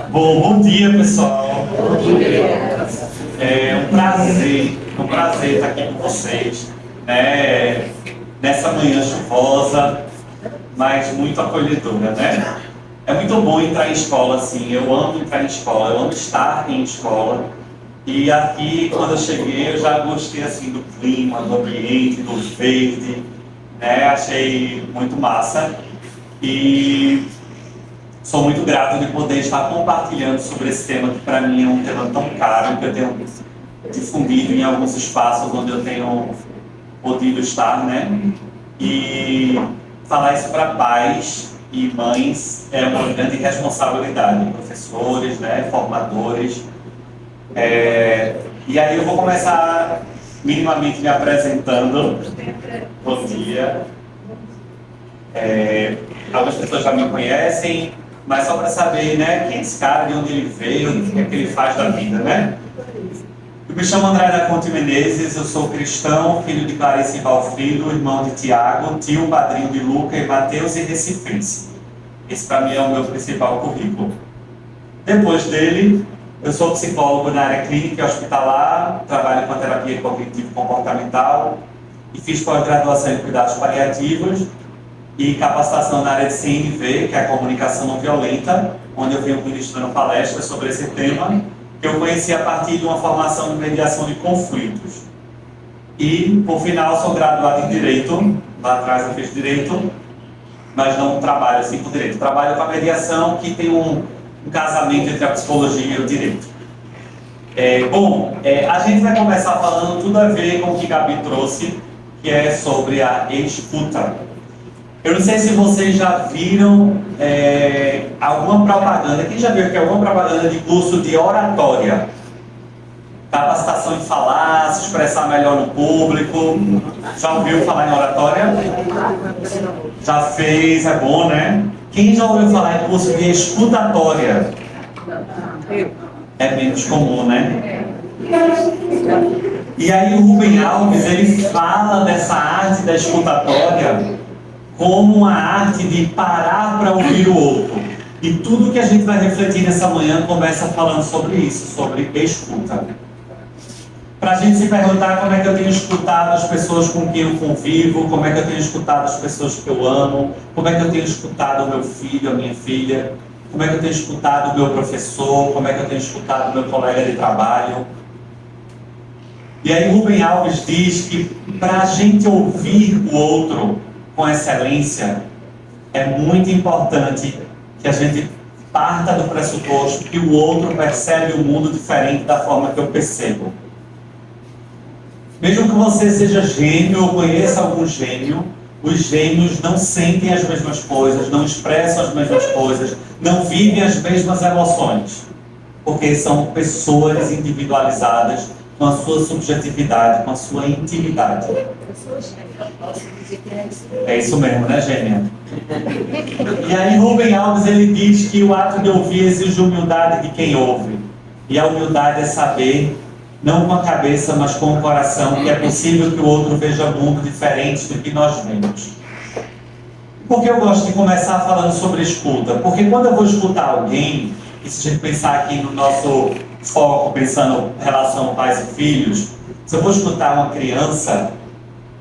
Bom dia, pessoal. Bom dia. É um prazer estar aqui com vocês, né? Nessa manhã chuvosa, mas muito acolhedora, né? É muito bom entrar em escola, assim. Eu amo entrar em escola, eu amo estar em escola. E aqui, quando eu cheguei, eu já gostei assim do clima, do ambiente, do verde, né? Achei muito massa. E sou muito grato de poder estar compartilhando sobre esse tema que para mim é um tema tão caro, que eu tenho difundido em alguns espaços onde eu tenho podido estar, né? E falar isso para pais e mães é uma grande responsabilidade, professores, né? Formadores. E aí eu vou começar minimamente me apresentando. Bom dia. Algumas pessoas já me conhecem, mas só para saber, né, quem é esse cara, de onde ele veio, o que é que ele faz da vida, né? Eu me chamo André da Conte Menezes, eu sou cristão, filho de Clarice e Valfrido, irmão de Tiago, tio, padrinho de Luca e Mateus e recifense. Esse para mim é o meu principal currículo. Depois dele, eu sou psicólogo na área clínica e hospitalar, trabalho com a terapia cognitivo-comportamental e fiz pós-graduação em cuidados paliativos e capacitação na área de CNV, que é a comunicação não violenta, onde eu venho ministrando palestras sobre esse tema, que eu conheci a partir de uma formação de mediação de conflitos. E, por final, sou graduado em Direito, lá atrás eu fiz Direito, mas não trabalho assim com Direito. Trabalho com a mediação, que tem um casamento entre a psicologia e o Direito. A gente vai começar falando tudo a ver com o que Gabi trouxe, que é sobre a escuta. Eu não sei se vocês já viram alguma propaganda. Quem já viu aqui alguma propaganda de curso de oratória? Capacitação em falar, se expressar melhor no público. Já ouviu falar em oratória? Já fez, é bom, né? Quem já ouviu falar em curso de escutatória? É menos comum, né? E aí o Rubem Alves, ele fala dessa arte da escutatória como uma arte de parar para ouvir o outro. E tudo que a gente vai refletir nessa manhã começa falando sobre isso, sobre escuta. Para a gente se perguntar como é que eu tenho escutado as pessoas com quem eu convivo, como é que eu tenho escutado as pessoas que eu amo, como é que eu tenho escutado o meu filho, a minha filha, como é que eu tenho escutado o meu professor, como é que eu tenho escutado o meu colega de trabalho. E aí Rubem Alves diz que para a gente ouvir o outro com excelência, é muito importante que a gente parta do pressuposto que o outro percebe o mundo diferente da forma que eu percebo. Mesmo que você seja gêmeo ou conheça algum gêmeo, os gêmeos não sentem as mesmas coisas, não expressam as mesmas coisas, não vivem as mesmas emoções, porque são pessoas individualizadas com a sua subjetividade, com a sua intimidade. É isso mesmo, né, gêmea? E aí Rubem Alves, ele diz que o ato de ouvir exige humildade de quem ouve. E a humildade é saber, não com a cabeça, mas com o coração, que é possível que o outro veja o mundo diferente do que nós vemos. Por que eu gosto de começar falando sobre escuta? Porque quando eu vou escutar alguém, e se a gente pensar aqui no nosso foco, pensando em relação a pais e filhos, se eu vou escutar uma criança,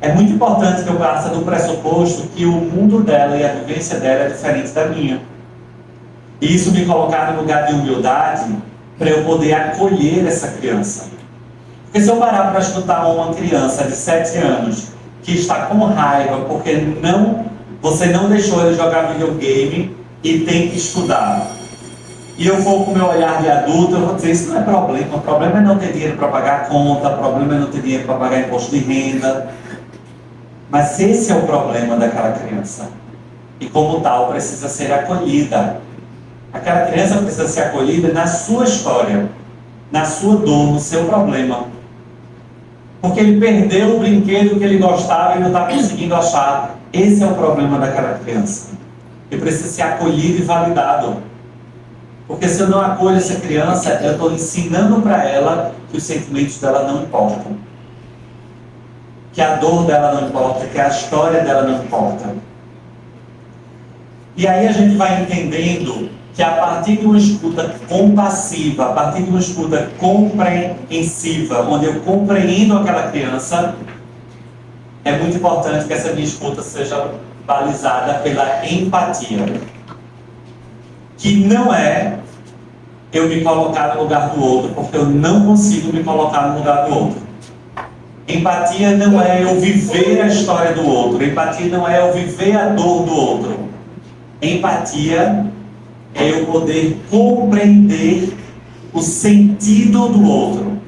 é muito importante que eu parta do pressuposto que o mundo dela e a vivência dela é diferente da minha. E isso me colocar no lugar de humildade para eu poder acolher essa criança. Porque se eu parar para escutar uma criança de 7 anos que está com raiva porque você não deixou ele jogar videogame e tem que estudar, e eu vou com o meu olhar de adulto, eu vou dizer, isso não é problema. O problema é não ter dinheiro para pagar a conta, o problema é não ter dinheiro para pagar imposto de renda. Mas esse é o problema daquela criança. E como tal, precisa ser acolhida. Aquela criança precisa ser acolhida na sua história, na sua dor, no seu problema. Porque ele perdeu o brinquedo que ele gostava e não está conseguindo achar. Esse é o problema daquela criança. Ele precisa ser acolhido e validado. Porque se eu não acolho essa criança, eu estou ensinando para ela que os sentimentos dela não importam. Que a dor dela não importa, que a história dela não importa. E aí a gente vai entendendo que a partir de uma escuta compassiva, a partir de uma escuta compreensiva, onde eu compreendo aquela criança, é muito importante que essa minha escuta seja balizada pela empatia. Que não é eu me colocar no lugar do outro, porque eu não consigo me colocar no lugar do outro. Empatia não é eu viver a história do outro. Empatia não é eu viver a dor do outro. Empatia é eu poder compreender o sentido do outro.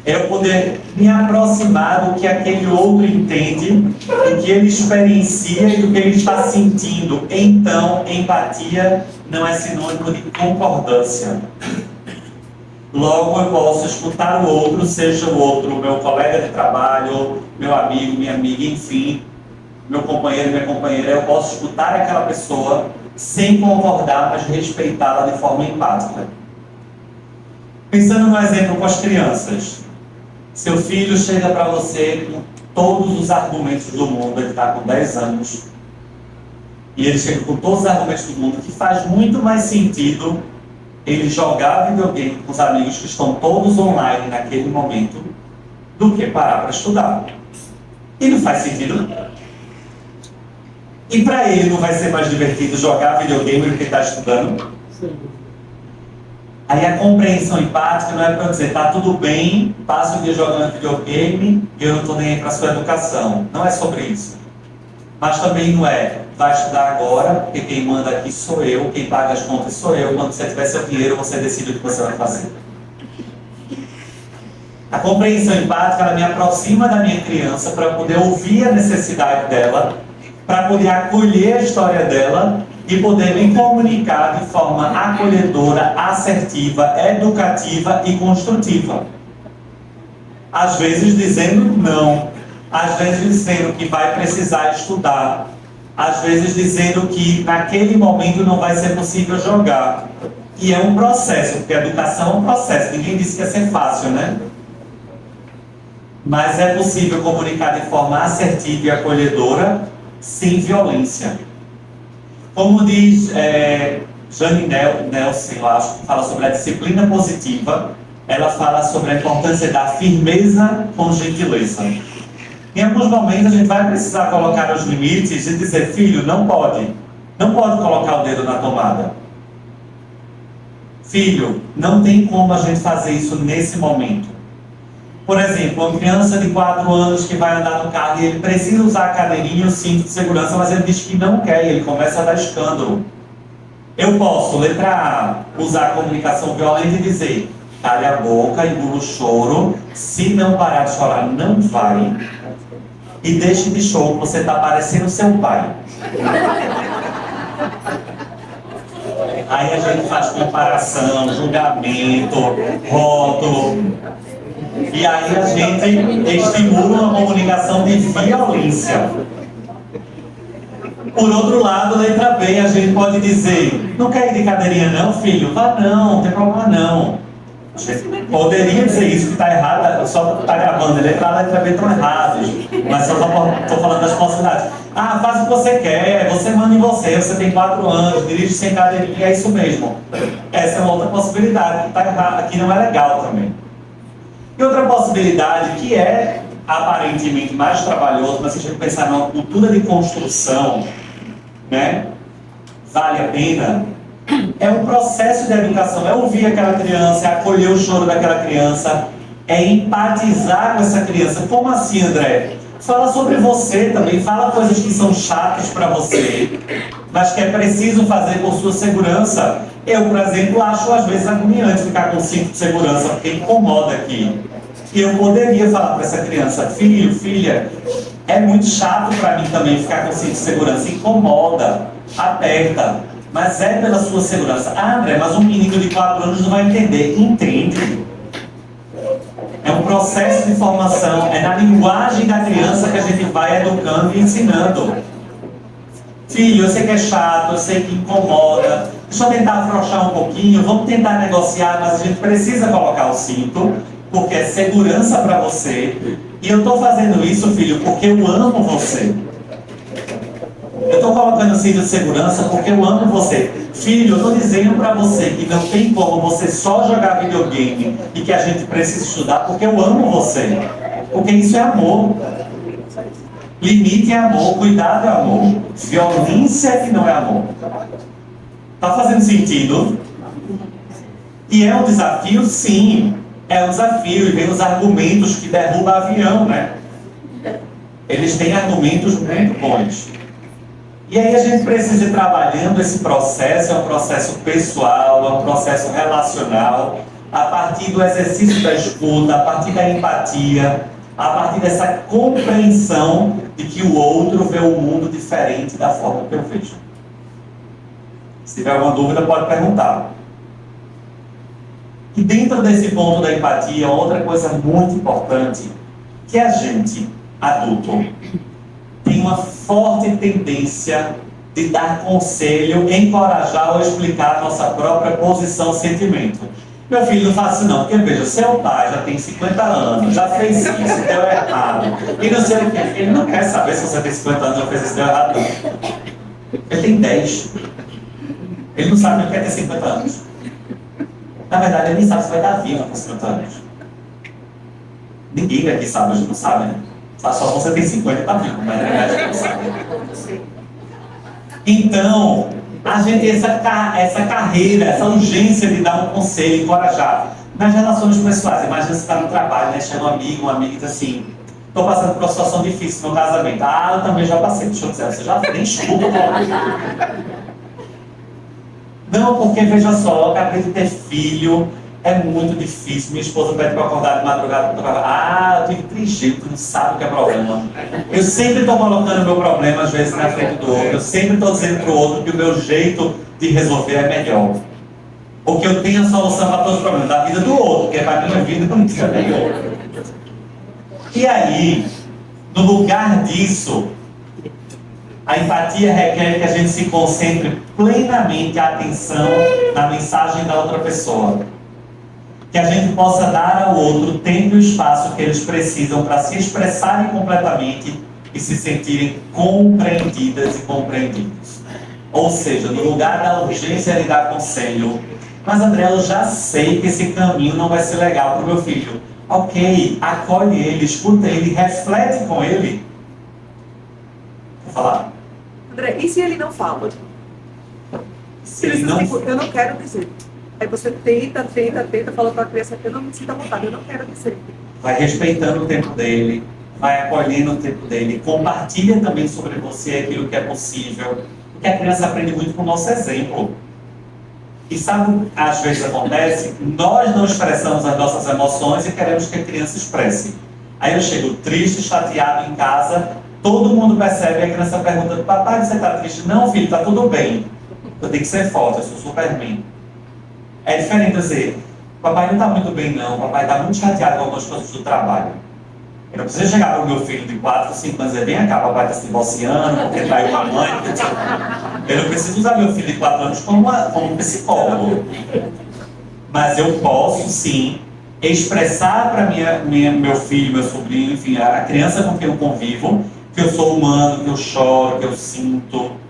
É eu poder me aproximar do que aquele outro entende, do que ele experiencia e do que ele está sentindo. Então, empatia não é sinônimo de concordância. Logo, eu posso escutar o outro, seja o outro meu colega de trabalho, meu amigo, minha amiga, enfim, meu companheiro, minha companheira. Eu posso escutar aquela pessoa sem concordar, mas respeitá-la de forma empática. Pensando no exemplo com as crianças. Seu filho chega para você com todos os argumentos do mundo, ele está com 10 anos, e ele chega com todos os argumentos do mundo, que faz muito mais sentido ele jogar videogame com os amigos que estão todos online naquele momento, do que parar para estudar. E não faz sentido. E para ele não vai ser mais divertido jogar videogame do que estar estudando? Sim. Aí a compreensão empática não é para dizer, tá tudo bem, passa o dia jogando videogame e eu não estou nem aí para a sua educação. Não é sobre isso. Mas também não é, vai estudar agora, porque quem manda aqui sou eu, quem paga as contas sou eu, quando você tiver seu dinheiro, você decide o que você vai fazer. A compreensão empática, ela me aproxima da minha criança para poder ouvir a necessidade dela, para poder acolher a história dela e poder me comunicar de forma acolhedora, assertiva, educativa e construtiva. Às vezes dizendo não, às vezes dizendo que vai precisar estudar, às vezes dizendo que naquele momento não vai ser possível jogar. E é um processo, porque a educação é um processo, ninguém disse que ia ser fácil, né? Mas é possível comunicar de forma assertiva e acolhedora, sem violência. Como diz Jane Nelson, eu acho, que fala sobre a disciplina positiva, ela fala sobre a importância da firmeza com gentileza. Em alguns momentos a gente vai precisar colocar os limites e dizer, filho, não pode colocar o dedo na tomada. Filho, não tem como a gente fazer isso nesse momento. Por exemplo, uma criança de 4 anos que vai andar no carro e ele precisa usar a cadeirinha e o cinto de segurança, mas ele diz que não quer e ele começa a dar escândalo. Eu posso, letra A, usar a comunicação violenta e dizer, cale a boca, engula o choro, se não parar de chorar, não vai, e deixe de choro, você está parecendo seu pai. Aí a gente faz comparação, julgamento, rótulo. E aí a gente estimula uma comunicação de violência. Por outro lado, letra B, a gente pode dizer, não quer ir de cadeirinha não, filho? Vá não tem problema não. A gente poderia dizer isso que está errado, só está gravando, letra A e letra B estão errados. Mas só estou falando das possibilidades. Ah, faz o que você quer, você manda em você tem 4 anos, dirige sem cadeirinha, é isso mesmo. Essa é uma outra possibilidade que está errada, que não é legal também. E outra possibilidade que é aparentemente mais trabalhoso, mas se a gente pensar numa cultura de construção, né, vale a pena, é um processo de educação, é ouvir aquela criança, é acolher o choro daquela criança, é empatizar com essa criança. Como assim, André? Fala sobre você também, fala coisas que são chatas para você, mas que é preciso fazer por sua segurança. Eu, por exemplo, acho às vezes agoniante ficar com cinto de segurança, porque incomoda aqui. E eu poderia falar para essa criança, filho, filha, é muito chato para mim também ficar com cinto de segurança, incomoda, aperta, mas é pela sua segurança. Ah, André, mas um menino de 4 anos não vai entender. Entende? É um processo de formação, é na linguagem da criança que a gente vai educando e ensinando. Filho, eu sei que é chato, eu sei que incomoda, deixa eu tentar afrouxar um pouquinho, vamos tentar negociar, mas a gente precisa colocar o cinto, porque é segurança para você. E eu estou fazendo isso, filho, porque eu amo você. Eu estou colocando cinto de segurança porque eu amo você. Filho, eu estou dizendo para você que não tem como você só jogar videogame e que a gente precisa estudar porque eu amo você. Porque isso é amor. Limite é amor, cuidado é amor. Violência é que não é amor. Tá fazendo sentido? E é um desafio, sim. É um desafio. E vem os argumentos que derrubam avião, né? Eles têm argumentos muito bons. E aí a gente precisa ir trabalhando esse processo, é um processo pessoal, é um processo relacional, a partir do exercício da escuta, a partir da empatia, a partir dessa compreensão de que o outro vê o mundo diferente da forma que eu vejo. Se tiver alguma dúvida, pode perguntar. E dentro desse ponto da empatia, outra coisa muito importante, que a gente, adulto, tem uma forte tendência de dar conselho, encorajar ou explicar a nossa própria posição, sentimento. Meu filho, não faça isso não, porque veja, seu pai já tem 50 anos, já fez isso, deu errado, e não sei o que. Ele não quer saber se você tem 50 anos, já fez isso, deu errado, não. Ele tem 10. Ele não sabe o que é ter 50 anos. Na verdade, ele nem sabe se vai dar vivo com 50 anos. Ninguém aqui sabe, a gente não sabe, né? Só você tem 50 e tá vivo, mas na verdade a gente não sabe. Então, a gente tem essa carreira, essa urgência de dar um conselho, encorajar. Nas relações pessoais, imagina você está no trabalho, né? Chega um amigo e diz assim: estou passando por uma situação difícil no casamento. Ah, eu também já passei, deixa eu dizer, você já nem escuta. Não, porque veja só, eu acabei de ter filho, é muito difícil. Minha esposa pede para acordar de madrugada para trabalhar. Ah, eu tive trigêmeo, tu não sabe o que é problema. Eu sempre estou colocando o meu problema, às vezes, na frente do outro. Eu sempre estou dizendo para o outro que o meu jeito de resolver é melhor. Porque eu tenho a solução para todos os problemas da vida do outro, que é para a minha vida, não tinha melhor. E aí, no lugar disso, a empatia requer que a gente se concentre plenamente a atenção na mensagem da outra pessoa. Que a gente possa dar ao outro o tempo e o espaço que eles precisam para se expressarem completamente e se sentirem compreendidas e compreendidos. Ou seja, no lugar da urgência de dar conselho, mas André, eu já sei que esse caminho não vai ser legal para o meu filho. Ok, acolhe ele, escuta ele, reflete com ele. Vou falar? André, e se ele não fala? Se ele não... Eu não quero dizer. Aí você tenta, fala com a criança que eu não me sinto à vontade, eu não quero dizer. Vai respeitando o tempo dele, vai acolhendo o tempo dele, compartilha também sobre você aquilo que é possível, porque a criança aprende muito com o nosso exemplo. E sabe, às vezes acontece, nós não expressamos as nossas emoções e queremos que a criança expresse. Aí eu chego triste, chateado em casa, todo mundo percebe e a criança pergunta: papai, você está triste? Não, filho, está tudo bem. Eu tenho que ser forte, eu sou Superman. É diferente dizer: papai não está muito bem não, papai está muito chateado com algumas coisas do trabalho. Eu não preciso chegar para o meu filho de 4, 5 anos e dizer: vem cá, papai está se divorciando, porque traiu com a mãe. Eu não preciso usar meu filho de 4 anos como um psicólogo. Mas eu posso, sim, expressar para meu filho, meu sobrinho, enfim, a criança com quem eu convivo, que eu sou humano, que eu choro, que eu sinto.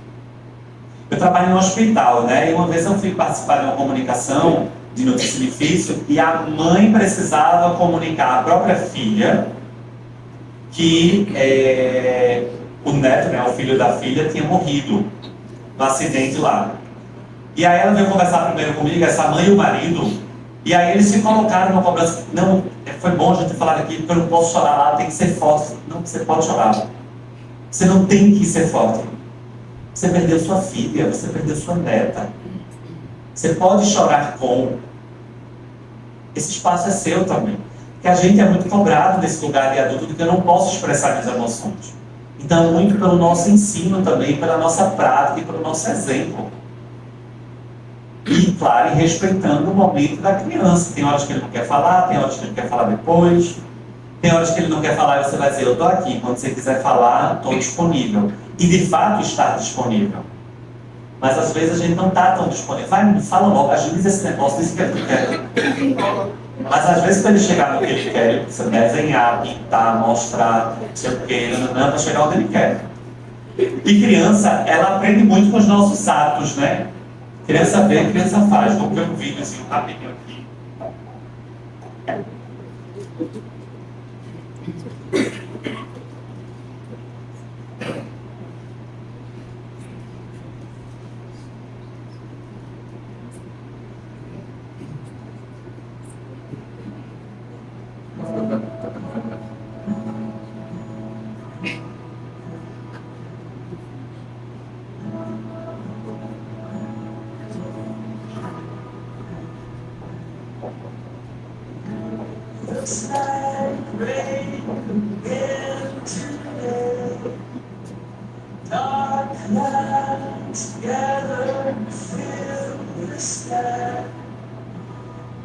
Eu trabalho em um hospital, né? E uma vez eu fui participar de uma comunicação de notícia difícil e a mãe precisava comunicar à própria filha que o neto, né, o filho da filha, tinha morrido no acidente lá. E aí ela veio conversar primeiro comigo, essa mãe e o marido, e aí eles se colocaram numa cobrança: não, foi bom a gente falar aqui, porque eu não posso chorar lá, tem que ser forte. Não, você pode chorar. Você não tem que ser forte. Você perdeu sua filha, você perdeu sua neta. Você pode chorar com. Esse espaço é seu também. Porque a gente é muito cobrado nesse lugar de adulto de que eu não posso expressar minhas emoções. Então, muito pelo nosso ensino também, pela nossa prática e pelo nosso exemplo. E, claro, respeitando o momento da criança. Tem horas que ele não quer falar, tem horas que ele quer falar depois. Tem horas que ele não quer falar e você vai dizer: eu estou aqui, quando você quiser falar, estou disponível. E de fato estar disponível. Mas às vezes a gente não está tão disponível. Vai, fala logo, agiliza esse negócio, diz que ele quer. Mas às vezes para ele chegar no que ele quer, ele precisa desenhar, pintar, mostrar, não sei o que, para chegar onde ele quer. E criança, ela aprende muito com os nossos atos, né? Criança vê, criança faz. Vamos ver um vídeo assim, rapidinho aqui.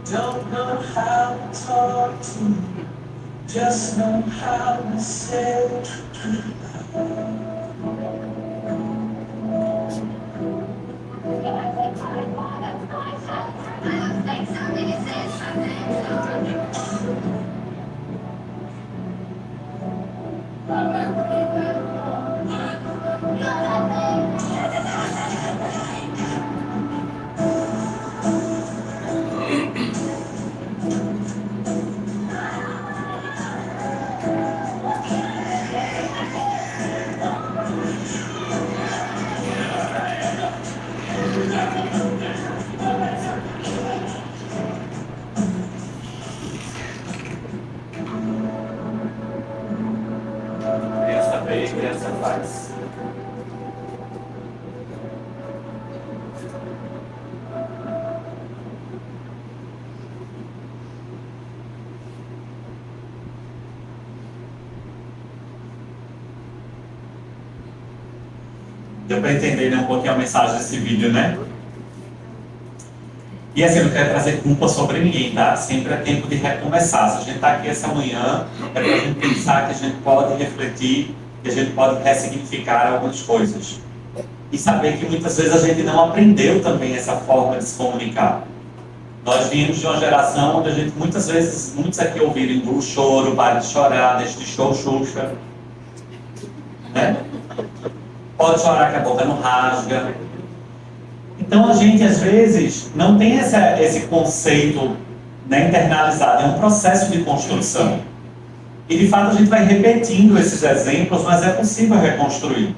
Don't know how to talk to you, just know how to say Criança vê, criança faz. Deu para entender, né, um pouquinho a mensagem desse vídeo, né? E assim, eu não quero trazer culpa sobre ninguém, tá? Sempre é tempo de recomeçar. Se a gente está aqui essa manhã, é para a gente pensar que a gente pode refletir, que a gente pode ressignificar algumas coisas. E saber que muitas vezes a gente não aprendeu também essa forma de se comunicar. Nós viemos de uma geração onde a gente, muitas vezes, muitos aqui ouviram engula o choro, pare de chorar, deixe de show, Xuxa. Né? Pode chorar que a boca não rasga. Então a gente, às vezes, não tem esse conceito, né, internalizado. É um processo de construção. E, de fato, a gente vai repetindo esses exemplos, mas é possível reconstruir.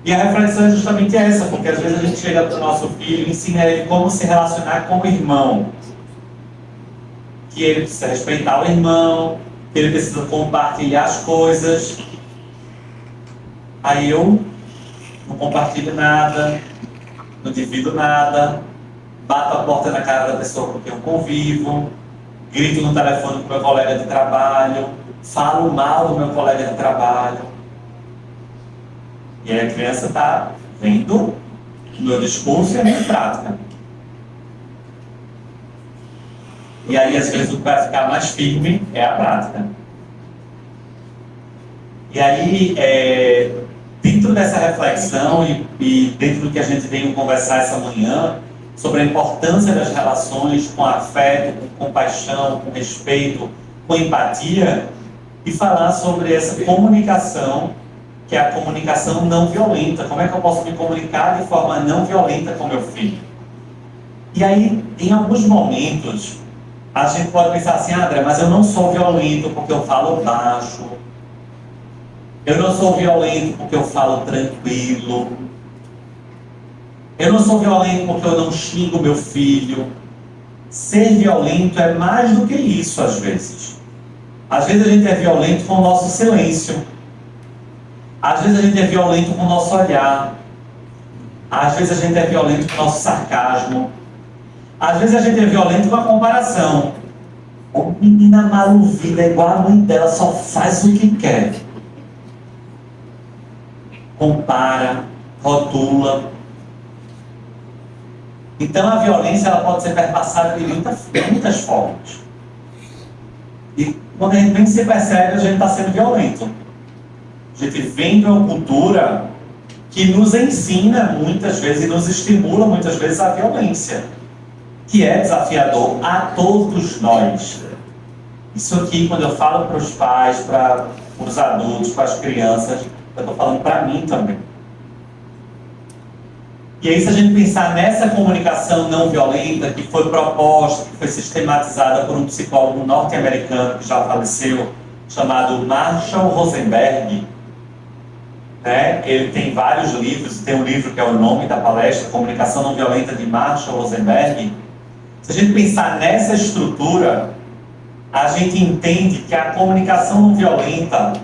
E a reflexão é justamente essa, porque às vezes a gente chega para o nosso filho e ensina ele como se relacionar com o irmão. Que ele precisa respeitar o irmão, que ele precisa compartilhar as coisas. Aí eu não compartilho nada, não divido nada, bato a porta na cara da pessoa com quem eu convivo, grito no telefone com o meu colega de trabalho, falo mal do meu colega de trabalho. E aí a criança está vendo o meu discurso e a minha prática. E aí, às vezes, o que vai ficar mais firme é a prática. E aí, dentro dessa reflexão e dentro do que a gente veio conversar essa manhã, sobre a importância das relações com afeto, com compaixão, com respeito, com empatia, e falar sobre essa comunicação, que é a comunicação não violenta. Como é que eu posso me comunicar de forma não violenta com meu filho? E aí, em alguns momentos, a gente pode pensar assim, André, mas eu não sou violento porque eu falo baixo. Eu não sou violento porque eu falo tranquilo. Eu não sou violento porque eu não xingo meu filho. Ser violento é mais do que isso, às vezes. Às vezes a gente é violento com o nosso silêncio. Às vezes a gente é violento com o nosso olhar. Às vezes a gente é violento com o nosso sarcasmo. Às vezes a gente é violento com a comparação. Ô, menina maluvida, igual a mãe dela, só faz o que quer. Compara, rotula. Então a violência ela pode ser perpassada de muitas formas. E quando a gente nem se percebe, a gente está sendo violento. A gente vem de uma cultura que nos ensina muitas vezes e nos estimula muitas vezes a violência, que é desafiador a todos nós. Isso aqui, quando eu falo para os pais, para os adultos, para as crianças, eu estou falando para mim também. E aí, se a gente pensar nessa comunicação não violenta que foi proposta, que foi sistematizada por um psicólogo norte-americano que já faleceu, chamado Marshall Rosenberg, né? Ele tem vários livros, tem um livro que é o nome da palestra, Comunicação Não Violenta, de Marshall Rosenberg. Se a gente pensar nessa estrutura, a gente entende que a comunicação não violenta,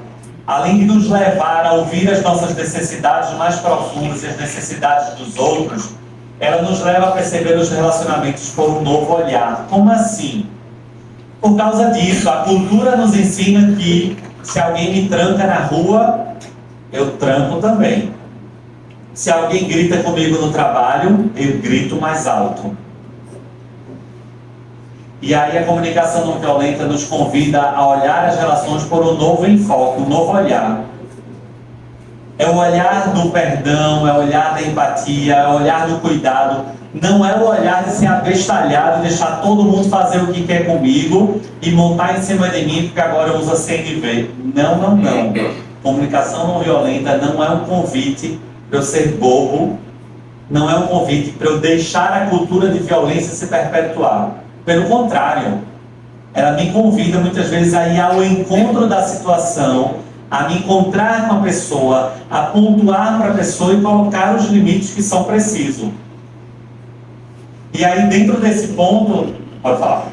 além de nos levar a ouvir as nossas necessidades mais profundas e as necessidades dos outros, ela nos leva a perceber os relacionamentos por um novo olhar. Como assim? Por causa disso, a cultura nos ensina que se alguém me tranca na rua, eu tranco também. Se alguém grita comigo no trabalho, eu grito mais alto. E aí a comunicação não violenta nos convida a olhar as relações por um novo enfoque, um novo olhar. É o olhar do perdão, é o olhar da empatia, é o olhar do cuidado. Não é o olhar de ser abestalhado e deixar todo mundo fazer o que quer comigo e montar em cima de mim porque agora eu uso a CNV. Não, não, não. Comunicação não violenta não é um convite para eu ser bobo, não é um convite para eu deixar a cultura de violência se perpetuar. Pelo contrário, ela me convida muitas vezes a ir ao encontro da situação, a me encontrar com a pessoa, a pontuar para a pessoa e colocar os limites que são precisos. E aí, dentro desse ponto, pode falar.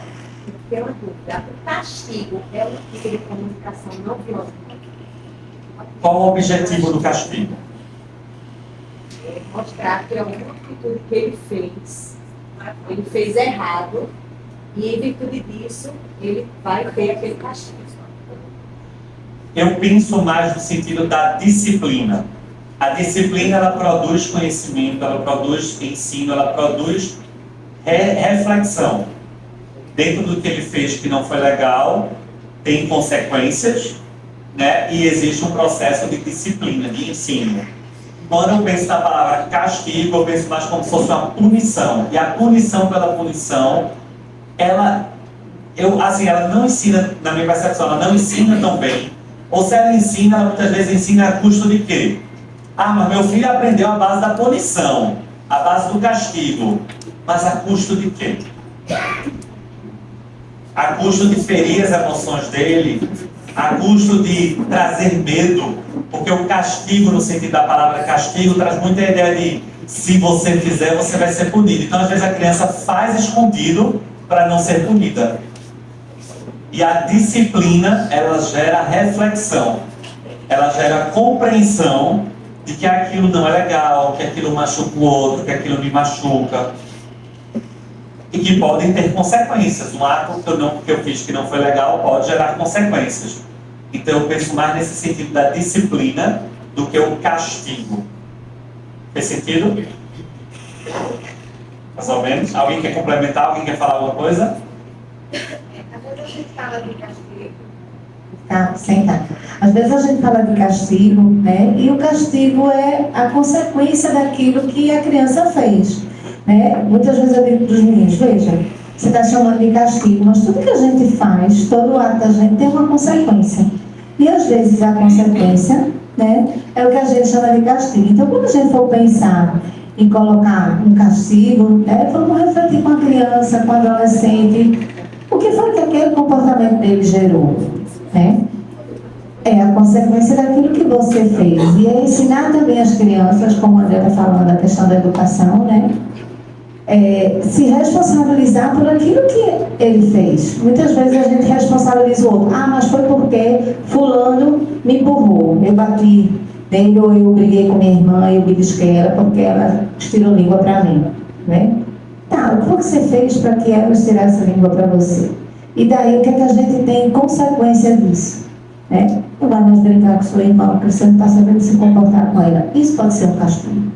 Tem uma dúvida. O castigo é um tipo de comunicação não violenta? Qual o objetivo do castigo? É mostrar que alguma atitude que ele fez errado, e em virtude disso, ele vai ter aquele castigo. Eu penso mais no sentido da disciplina. A disciplina, ela produz conhecimento, ela produz ensino, ela produz reflexão. Dentro do que ele fez que não foi legal, tem consequências, né? E existe um processo de disciplina, de ensino. Quando eu penso na palavra castigo, eu penso mais como se fosse uma punição. E a punição pela punição, ela não ensina, na minha percepção, ela não ensina tão bem. Ou se ela ensina, ela muitas vezes ensina a custo de quê? Ah, mas meu filho aprendeu a base da punição, a base do castigo. Mas a custo de quê? A custo de ferir as emoções dele, a custo de trazer medo, porque o castigo, no sentido da palavra castigo, traz muita ideia de se você fizer, você vai ser punido. Então, às vezes, a criança faz escondido para não ser punida. E a disciplina, ela gera reflexão, ela gera compreensão de que aquilo não é legal, que aquilo machuca o outro, que aquilo me machuca. E que podem ter consequências. Um ato que eu fiz que não foi legal pode gerar consequências. Então eu penso mais nesse sentido da disciplina do que o castigo. Fez sentido? Mais ou menos? Alguém quer complementar? Alguém quer falar alguma coisa? Às vezes a gente fala de castigo. Tá, senta. Às vezes a gente fala de castigo, né? E o castigo é a consequência daquilo que a criança fez. Né? Muitas vezes eu digo para os meninos, veja, você está chamando de castigo, mas tudo que a gente faz, todo ato da gente tem uma consequência. E às vezes a consequência, né, é o que a gente chama de castigo. Então, quando a gente for pensar em colocar um castigo, né, vamos refletir com a criança, com o adolescente, o que foi que aquele comportamento dele gerou, né? É a consequência daquilo que você fez. E é ensinar também as crianças, como a André está falando, a questão da educação, né? Se responsabilizar por aquilo que ele fez. Muitas vezes a gente responsabiliza o outro. Ah, mas foi porque fulano me empurrou, eu bati nele, ou eu briguei com minha irmã e eu belisquei ela porque ela estirou língua para mim, né? Tá, o que você fez para que ela estirasse a língua para você? E daí o que é que a gente tem em consequência disso? Né? Não vai mais brincar com sua irmã porque você não está sabendo se comportar com ela. Isso pode ser um castigo.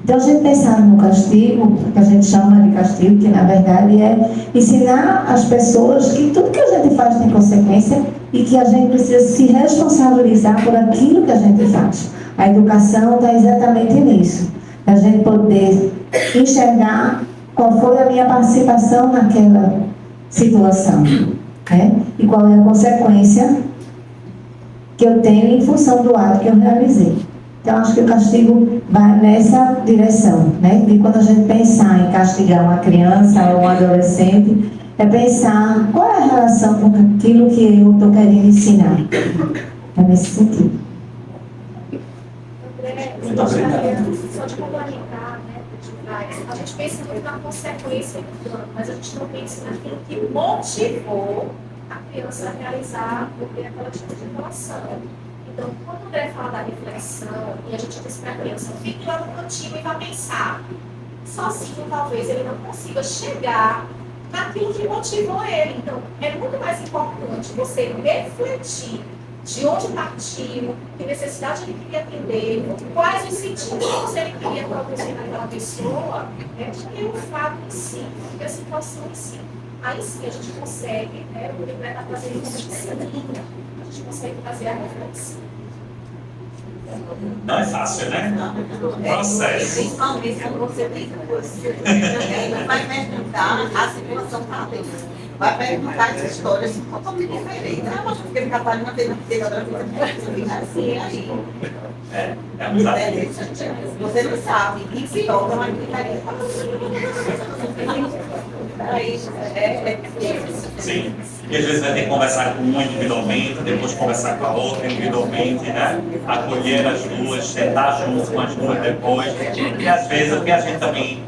Então, a gente pensar no castigo, que a gente chama de castigo, que na verdade é ensinar as pessoas que tudo que a gente faz tem consequência e que a gente precisa se responsabilizar por aquilo que a gente faz. A educação está exatamente nisso. A gente poder enxergar qual foi a minha participação naquela situação, né? E qual é a consequência que eu tenho em função do ato que eu realizei. Então, acho que o castigo vai nessa direção, né? De quando a gente pensar em castigar uma criança ou um adolescente, é pensar qual é a relação com aquilo que eu estou querendo ensinar. É nesse sentido. André, eu Muito obrigado. gostaria só de complementar, né, a gente pensa muito na consequência do dano, mas a gente não pensa naquilo que motivou a criança a realizar ou ter aquela tipo de relação. Então, quando o André fala da reflexão, e a gente diz para a criança, fique lá no cantinho e vá pensar, sozinho talvez ele não consiga chegar naquilo que motivou ele. Então, é muito mais importante você refletir de onde partiu, que necessidade ele queria atender, quais os sentidos ele queria produzir naquela pessoa, né, do que o fato em si, do que a situação em si. Aí sim a gente consegue, né, o André está fazendo isso de seguida, a gente consegue fazer a reflexão. Não é fácil, né? Processo. Principalmente quando você tem duas. Não vai perguntar a situação para Deus. Vai perguntar as histórias totalmente diferentes. Ah, mas porque o Catarina fez outra coisa assim, aí. É um desafio. Você não sabe. E pior, não é gritaria. Sim. E às vezes vai ter que conversar com um individualmente, depois conversar com a outra individualmente, né? Acolher as duas, sentar junto com as duas depois. E às vezes, porque a gente também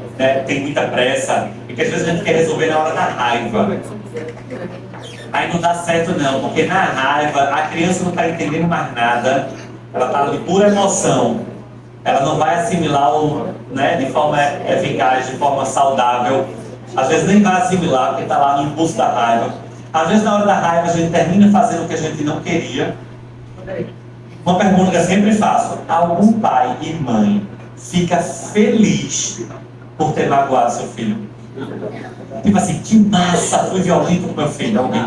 tem muita pressa, e que às vezes a gente quer resolver na hora da raiva. Aí não dá certo não, porque na raiva a criança não está entendendo mais nada, ela está de pura emoção. Ela não vai assimilar né, de forma eficaz, de forma saudável. Às vezes nem vai assimilar, porque está lá no impulso da raiva. Às vezes na hora da raiva a gente termina fazendo o que a gente não queria. Uma pergunta que eu sempre faço: algum pai e mãe fica feliz por ter magoado seu filho? Tipo assim, que massa, fui violento com meu filho, alguém.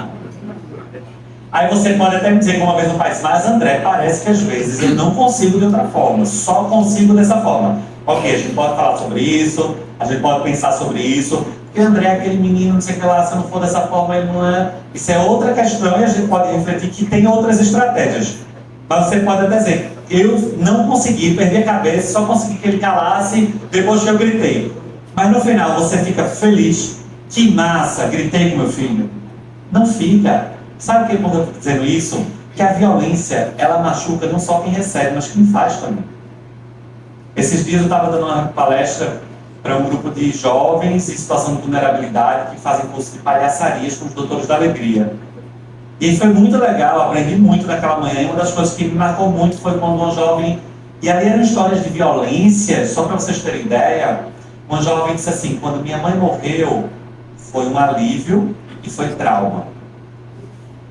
Aí você pode até me dizer, como uma vez no país, mas André, parece que às vezes eu não consigo de outra forma, só consigo dessa forma. Ok, a gente pode falar sobre isso, a gente pode pensar sobre isso, porque André é aquele menino, não sei o que lá, se não for dessa forma, ele não é. Isso é outra questão e a gente pode refletir que tem outras estratégias. Mas você pode até dizer, eu não consegui, perdi a cabeça, só consegui que ele calasse depois que eu gritei. Mas no final você fica feliz, que massa, gritei com meu filho. Não fica. Sabe por que eu estou dizendo isso? Que a violência, ela machuca não só quem recebe, mas quem faz também. Esses dias eu estava dando uma palestra para um grupo de jovens em situação de vulnerabilidade que fazem curso de palhaçarias com os doutores da alegria. E foi muito legal, aprendi muito naquela manhã, e uma das coisas que me marcou muito foi quando uma jovem... E ali eram histórias de violência, só para vocês terem ideia, uma jovem disse assim, quando minha mãe morreu, foi um alívio e foi trauma.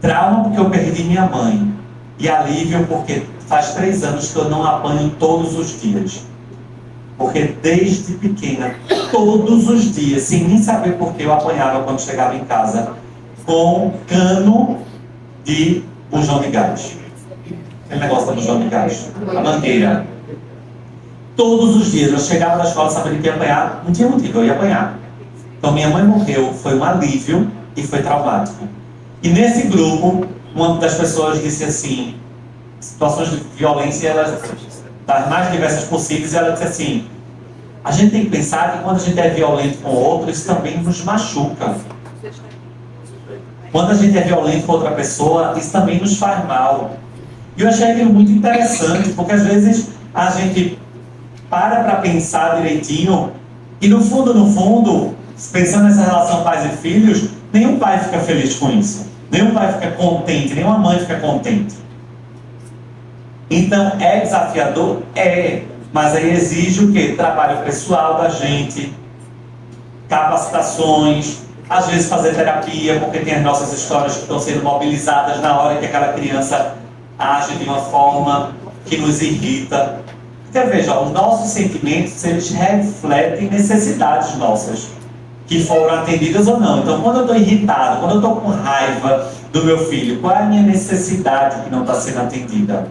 Trauma porque eu perdi minha mãe. E alívio porque faz 3 anos que eu não apanho todos os dias. Porque desde pequena, todos os dias, sem nem saber por que eu apanhava quando chegava em casa, com cano de bujão de gás. Aquele negócio da bujão de gás. A mangueira. Todos os dias eu chegava da escola sabendo que ia apanhar, não tinha motivo, eu ia apanhar. Então minha mãe morreu, foi um alívio e foi traumático. E nesse grupo, uma das pessoas disse assim, situações de violência, elas, das mais diversas possíveis, ela disse assim, a gente tem que pensar que quando a gente é violento com o outro, isso também nos machuca. Quando a gente é violento com outra pessoa, isso também nos faz mal. E eu achei aquilo muito interessante, porque às vezes a gente para pensar direitinho, e no fundo, pensando nessa relação pais e filhos, nenhum pai fica feliz com isso. Nenhum pai fica contente, nenhuma mãe fica contente. Então, é desafiador? É. Mas aí exige o quê? Trabalho pessoal da gente, capacitações, às vezes fazer terapia, porque tem as nossas histórias que estão sendo mobilizadas na hora que aquela criança age de uma forma que nos irrita. Porque veja, os nossos sentimentos, eles refletem necessidades nossas, que foram atendidas ou não. Então, quando eu estou irritado, quando eu estou com raiva do meu filho, qual é a minha necessidade que não está sendo atendida?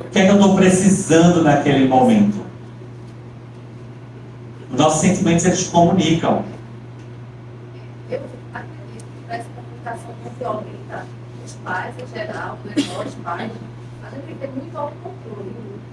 O que é que eu estou precisando naquele momento? Os nossos sentimentos, eles comunicam. Eu acredito que essa comunicação não violenta os pais em geral, né, nós pais, A gente tem que ter muito autocontrole,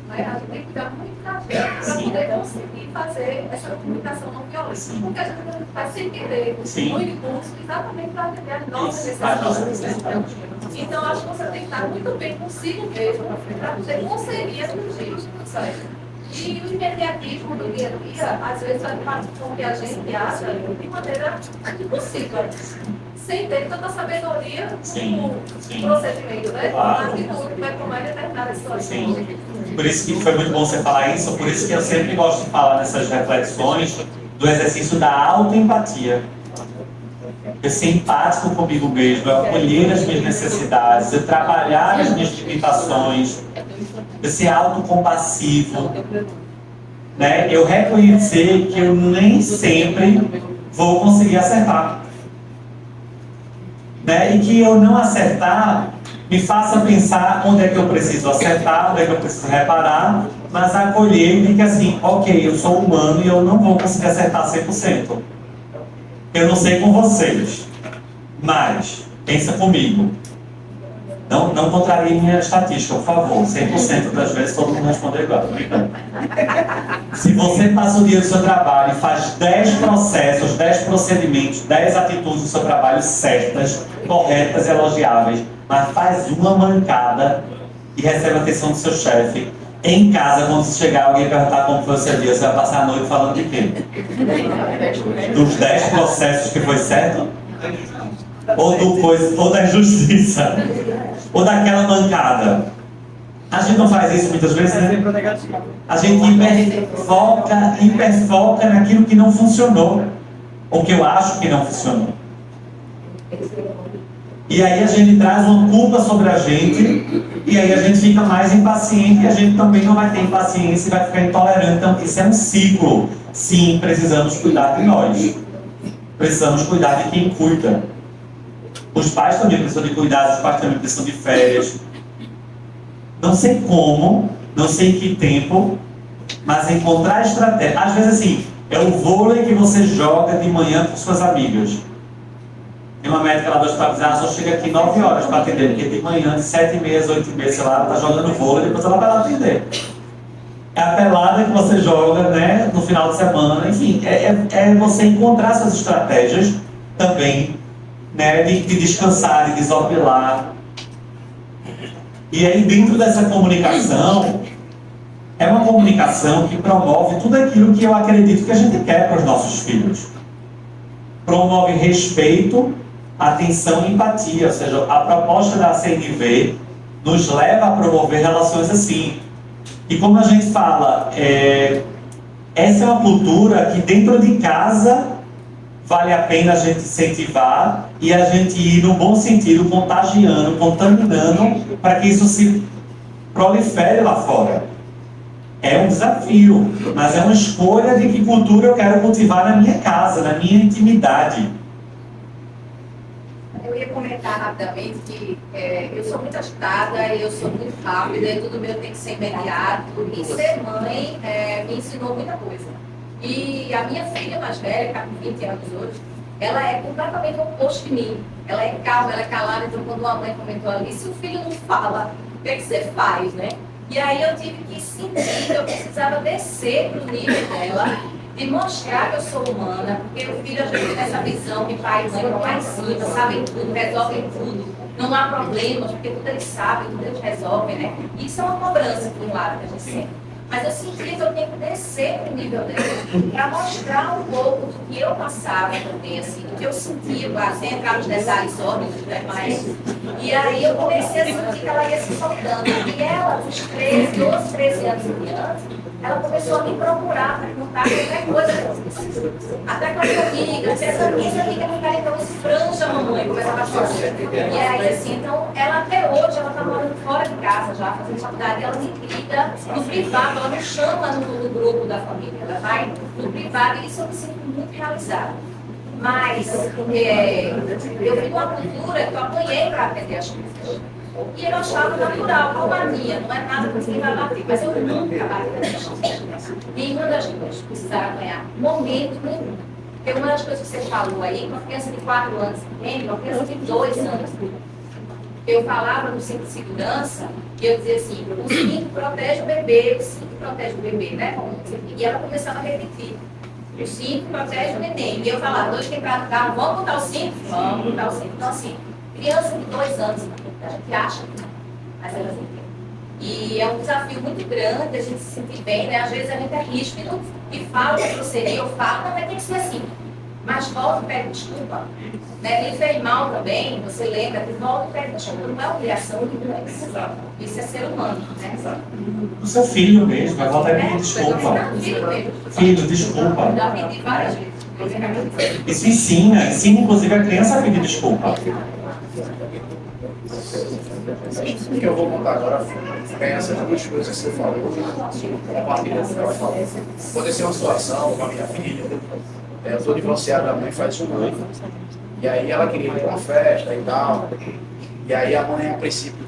né? A gente tem que cuidar muito da gente para poder conseguir fazer essa comunicação não violenta. Porque a gente vai sem querer no impulso exatamente para atender as nossas necessidades. Então, acho que você tem que estar muito bem consigo mesmo para poder conseguir atingir isso, certo? E o imediatismo do dia a dia, às vezes, faz com que a gente acha de maneira impossível, sem ter tanta sabedoria no procedimento, né? A atitude vai tomar determinadas situações. Sim. Por isso que foi muito bom você falar isso, por isso que eu sempre gosto de falar nessas reflexões do exercício da autoempatia. Eu ser empático comigo mesmo, eu acolher as minhas necessidades, eu trabalhar as minhas limitações, eu ser autocompassivo, né? Eu reconhecer que eu nem sempre vou conseguir acertar, né? E que eu não acertar me faça pensar onde é que eu preciso acertar, onde é que eu preciso reparar, mas acolher de que assim, ok, eu sou humano e eu não vou conseguir acertar 100%. Eu não sei com vocês, mas pensa comigo. Não contrarie minha estatística, por favor. 100% das vezes todo mundo respondeu igual. Se você passa o dia do seu trabalho e faz 10 processos, 10 procedimentos, 10 atitudes do seu trabalho certas, corretas e elogiáveis, mas faz uma mancada e recebe a atenção do seu chefe, em casa, quando chegar alguém e perguntar como foi o seu dia, você vai passar a noite falando de quê? Dos 10 processos que foi certo? Ou da injustiça? Ou daquela mancada? A gente não faz isso muitas vezes, né? A gente hiperfoca naquilo que não funcionou, ou que eu acho que não funcionou. E aí a gente traz uma culpa sobre a gente, e aí a gente fica mais impaciente, e a gente também não vai ter impaciência e vai ficar intolerante. Então, isso é um ciclo. Sim, precisamos cuidar de nós. Precisamos cuidar de quem cuida. Os pais também precisam de cuidado, os pais também precisam de férias. Não sei como, não sei em que tempo, mas encontrar estratégia. Às vezes, assim, é o vôlei que você joga de manhã com suas amigas. Tem uma médica lá do hospital que diz, só chega aqui 9 horas para atender, porque de manhã, de 7h30 às 8h30, sei lá, ela está jogando vôlei, depois ela vai lá atender. É a pelada que você joga, né, no final de semana, enfim, é você encontrar suas estratégias também, né, de descansar, de desopilar. E aí, dentro dessa comunicação, é uma comunicação que promove tudo aquilo que eu acredito que a gente quer para os nossos filhos. Promove respeito, atenção e empatia, ou seja, a proposta da CNV nos leva a promover relações assim. E como a gente fala, essa é uma cultura que dentro de casa vale a pena a gente incentivar e a gente ir no bom sentido, contagiando, contaminando, para que isso se prolifere lá fora. É um desafio, mas é uma escolha de que cultura eu quero cultivar na minha casa, na minha intimidade. Eu ia comentar rapidamente que eu sou muito agitada, eu sou muito rápida, e tudo meu tem que ser imediato. E ser mãe me ensinou muita coisa. E a minha filha mais velha, que está com 20 anos hoje, ela é completamente o oposto de mim. Ela é calma, ela é calada, então quando uma mãe comentou ali, se o filho não fala, o que é que você faz, né? E aí eu tive que sentir que eu precisava descer para o nível dela, de mostrar que eu sou humana, porque o filho, a gente tem essa visão que pai e mãe estão lá em cima, sabem tudo, resolvem tudo, não há problemas, porque tudo eles sabem, tudo eles resolvem, né? Isso é uma cobrança, por um lado, que a gente sente. Mas eu senti que eu tenho que descer para o nível dela, para mostrar um pouco do que eu passava também, assim, do que eu sentia, sem entrar nos detalhes óbvios, né? Mas, e aí eu comecei a sentir que ela ia se soltando. E ela, dos 12, 13 anos em diante, ela começou a me procurar para perguntar qualquer coisa que eu preciso. Até com as amigas, essa amiga não quer, então esfranja a mamãe, começava a chorar. E aí, assim, então, ela até hoje, ela está morando fora de casa já, fazendo faculdade, ela me liga no privado, ela não chama no grupo da família, ela vai no privado, e isso eu me sinto muito realizada. Mas eu vim de uma cultura que eu apanhei para aprender as coisas. E eu achava natural, como a minha, não é nada que você vai bater, mas eu nunca bati. Nenhuma das duas precisaram ganhar, momento nenhum. Porque uma das coisas que você falou aí, uma criança de 4 anos, uma criança de 2 anos, Eu falava no cinto de segurança e eu dizia assim, o cinto protege o bebê, o cinto protege o bebê, né? E ela começava a repetir. O cinto protege o neném. E eu falava, dois que entrar no carro, vamos botar o cinto? Vamos botar o cinto. Então, assim, criança de 2 anos, a gente acha que não, mas elas entendem. E é um desafio muito grande a gente se sentir bem, né? Às vezes a gente é ríspido e fala que grosseria, eu falo, não, mas tem que ser assim. Mas volta e pede desculpa. Né? Ele fez mal também, você lembra, que volta e pede desculpa. Não é obrigação nenhuma. Isso é ser humano, né? O seu filho mesmo, vai voltar e pedir desculpa. Filho, desculpa. Já pedi várias vezes. Isso ensina inclusive a criança a pedir desculpa. O que eu vou contar agora é essas duas coisas que você falou, compartilhando o que ela falou. Aconteceu uma situação com a minha filha, eu estou divorciado da mãe faz 1 ano, e aí ela queria ir para uma festa e tal, e aí a mãe, a princípio,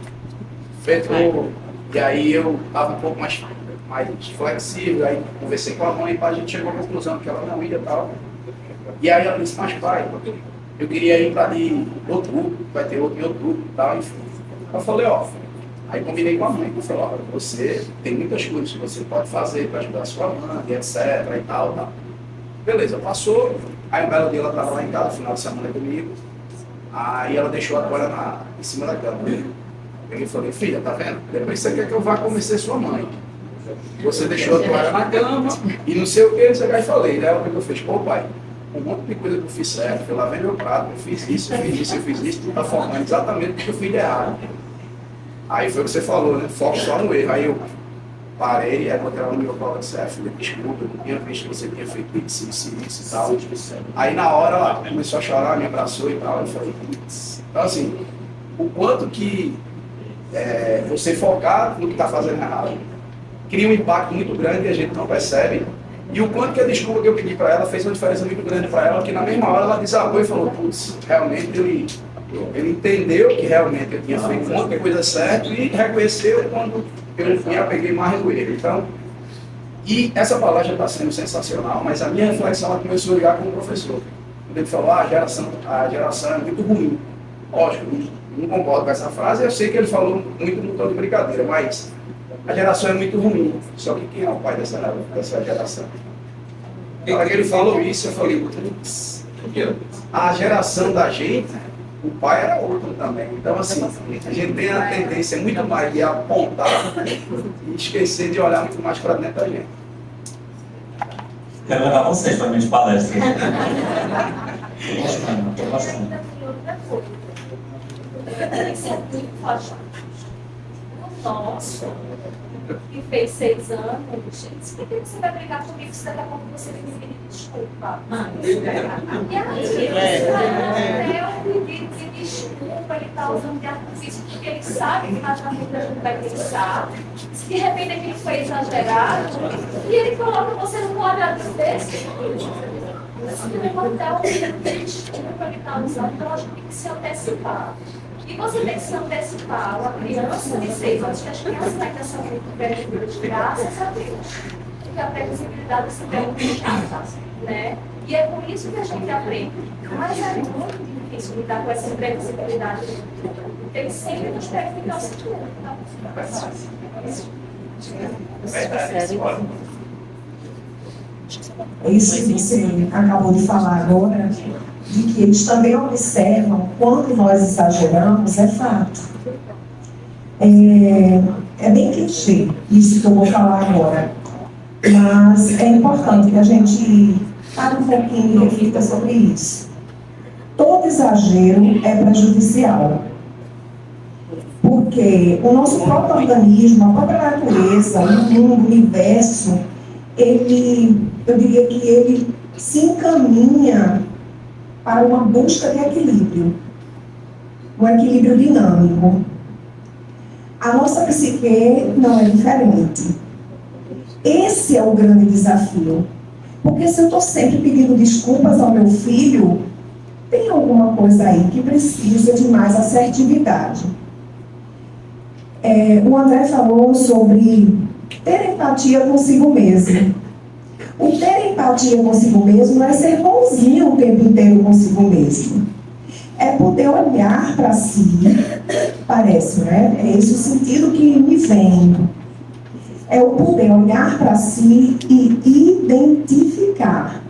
vetou, e aí eu estava um pouco mais flexível, aí conversei com a mãe e a gente chegou à conclusão que ela não ia e tal. E aí ela disse, mas pai, eu queria ir para ali outubro, vai ter outro em outubro e tal, enfim. Eu falei, ó, aí combinei com a mãe, eu falei, ó, você tem muitas coisas que você pode fazer para ajudar a sua mãe, etc, e tal, tal. Beleza, passou, aí um belo dia ela estava lá em casa, final de semana comigo, aí ela deixou a toalha em cima da cama. Eu falei, filha, tá vendo? Depois você quer que eu vá convencer sua mãe. Você deixou a toalha na cama e não sei o que, você vai falei, né? Ela pegou e fez, pô pai, um monte de coisa que eu fiz certo, eu lavei meu prato, eu fiz isso, eu fiz isso, tu tá focando exatamente porque eu fiz errado. Aí foi o que você falou, né? Foco só no erro. Aí eu parei, aí botei ela no meu colo e disse, filha, desculpa, eu não tinha visto que você tinha feito isso e tal. Aí na hora ela começou a chorar, me abraçou e tal, eu falei, putz. Então assim, o quanto que você focar no que está fazendo errado cria um impacto muito grande e a gente não percebe. E o quanto que a desculpa que eu pedi para ela fez uma diferença muito grande para ela, que na mesma hora ela desabou e falou, putz, realmente ele entendeu que realmente eu tinha feito um monte de coisa certa e reconheceu quando eu me apeguei mais no erro. Então, e essa palestra está sendo sensacional, mas a minha reflexão ela começou a ligar com o professor. Quando ele falou, a geração é muito ruim. Lógico, não concordo com essa frase, eu sei que ele falou muito no tom de brincadeira, mas a geração é muito ruim. Só que quem é o pai dessa geração? Na hora que ele falou isso, eu falei, putz, a geração da gente, o pai era outro também. Então, assim, a gente tem a tendência muito mais de apontar e esquecer de olhar muito mais para dentro da gente. Quero levar vocês para minhas palestras. Estou gostando. O nosso, que fez 6 anos, gente, por que você vai brigar comigo se daqui a pouco você me pedir desculpa? E aí, é um pedido de desculpa, ele está usando de artifício, porque ele sabe que mais na frente a gente vai pensar. Se de repente aquilo foi exagerado, e ele coloca você num quadrado desse, se não botar um pedido de desculpa ele está usando, então a gente tem que se antecipar. E você tem que se antecipar. Uma criança de 6 anos, que as crianças ainda são muito velhas, graças a Deus. Porque a previsibilidade se tem muito chata, né? E é por isso que a gente aprende. Mas é muito difícil lidar com essa imprevisibilidade. Ele sempre nos pede ficar o seguro. Isso que você acabou de falar agora, de que eles também observam quando nós exageramos, é fato. É bem clichê isso que eu vou falar agora, mas é importante que a gente pare um pouquinho e reflita sobre isso. Todo exagero é prejudicial, porque o nosso próprio organismo, a própria natureza, o mundo, o universo, eu diria que ele se encaminha para uma busca de equilíbrio, um equilíbrio dinâmico. A nossa psique não é diferente. Esse é o grande desafio. Porque se eu estou sempre pedindo desculpas ao meu filho, tem alguma coisa aí que precisa de mais assertividade. O André falou sobre ter empatia consigo mesmo. O ter empatia consigo mesmo não é ser bonzinho o tempo inteiro consigo mesmo. é poder olhar para si, parece, né? É esse o sentido que me vem. É o poder olhar para si e identificar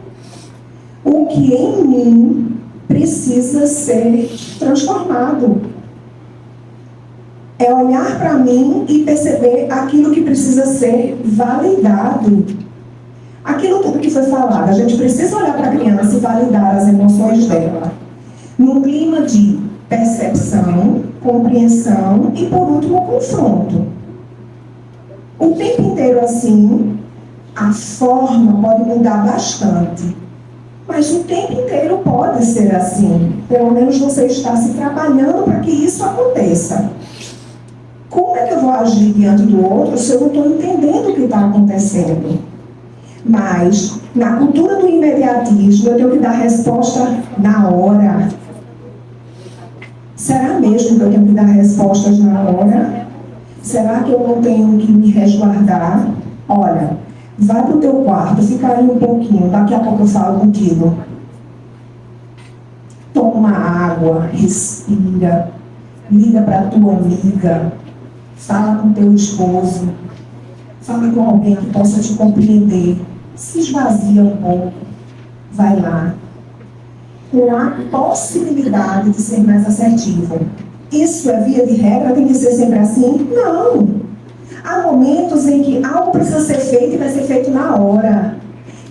o que em mim precisa ser transformado. É olhar para mim e perceber aquilo que precisa ser validado. Aquilo tudo que foi falado, a gente precisa olhar para a criança e validar as emoções dela. Num clima de percepção, compreensão e, por último, confronto. O tempo inteiro assim, a forma pode mudar bastante. Mas o tempo inteiro pode ser assim. Pelo menos você está se trabalhando para que isso aconteça. Como é que eu vou agir diante do outro se eu não estou entendendo o que está acontecendo? Mas, na cultura do imediatismo, eu tenho que dar resposta na hora. Será mesmo que eu tenho que dar respostas na hora? Será que eu não tenho que me resguardar? Olha, vai para o teu quarto, fica aí um pouquinho, daqui a pouco eu falo contigo. Toma água, respira, liga para a tua amiga, fala com teu esposo, fala com alguém que possa te compreender, se esvazia um pouco, vai lá. Com a possibilidade de ser mais assertivo. Isso é via de regra, tem que ser sempre assim? Não. Há momentos em que algo precisa ser feito e vai ser feito na hora.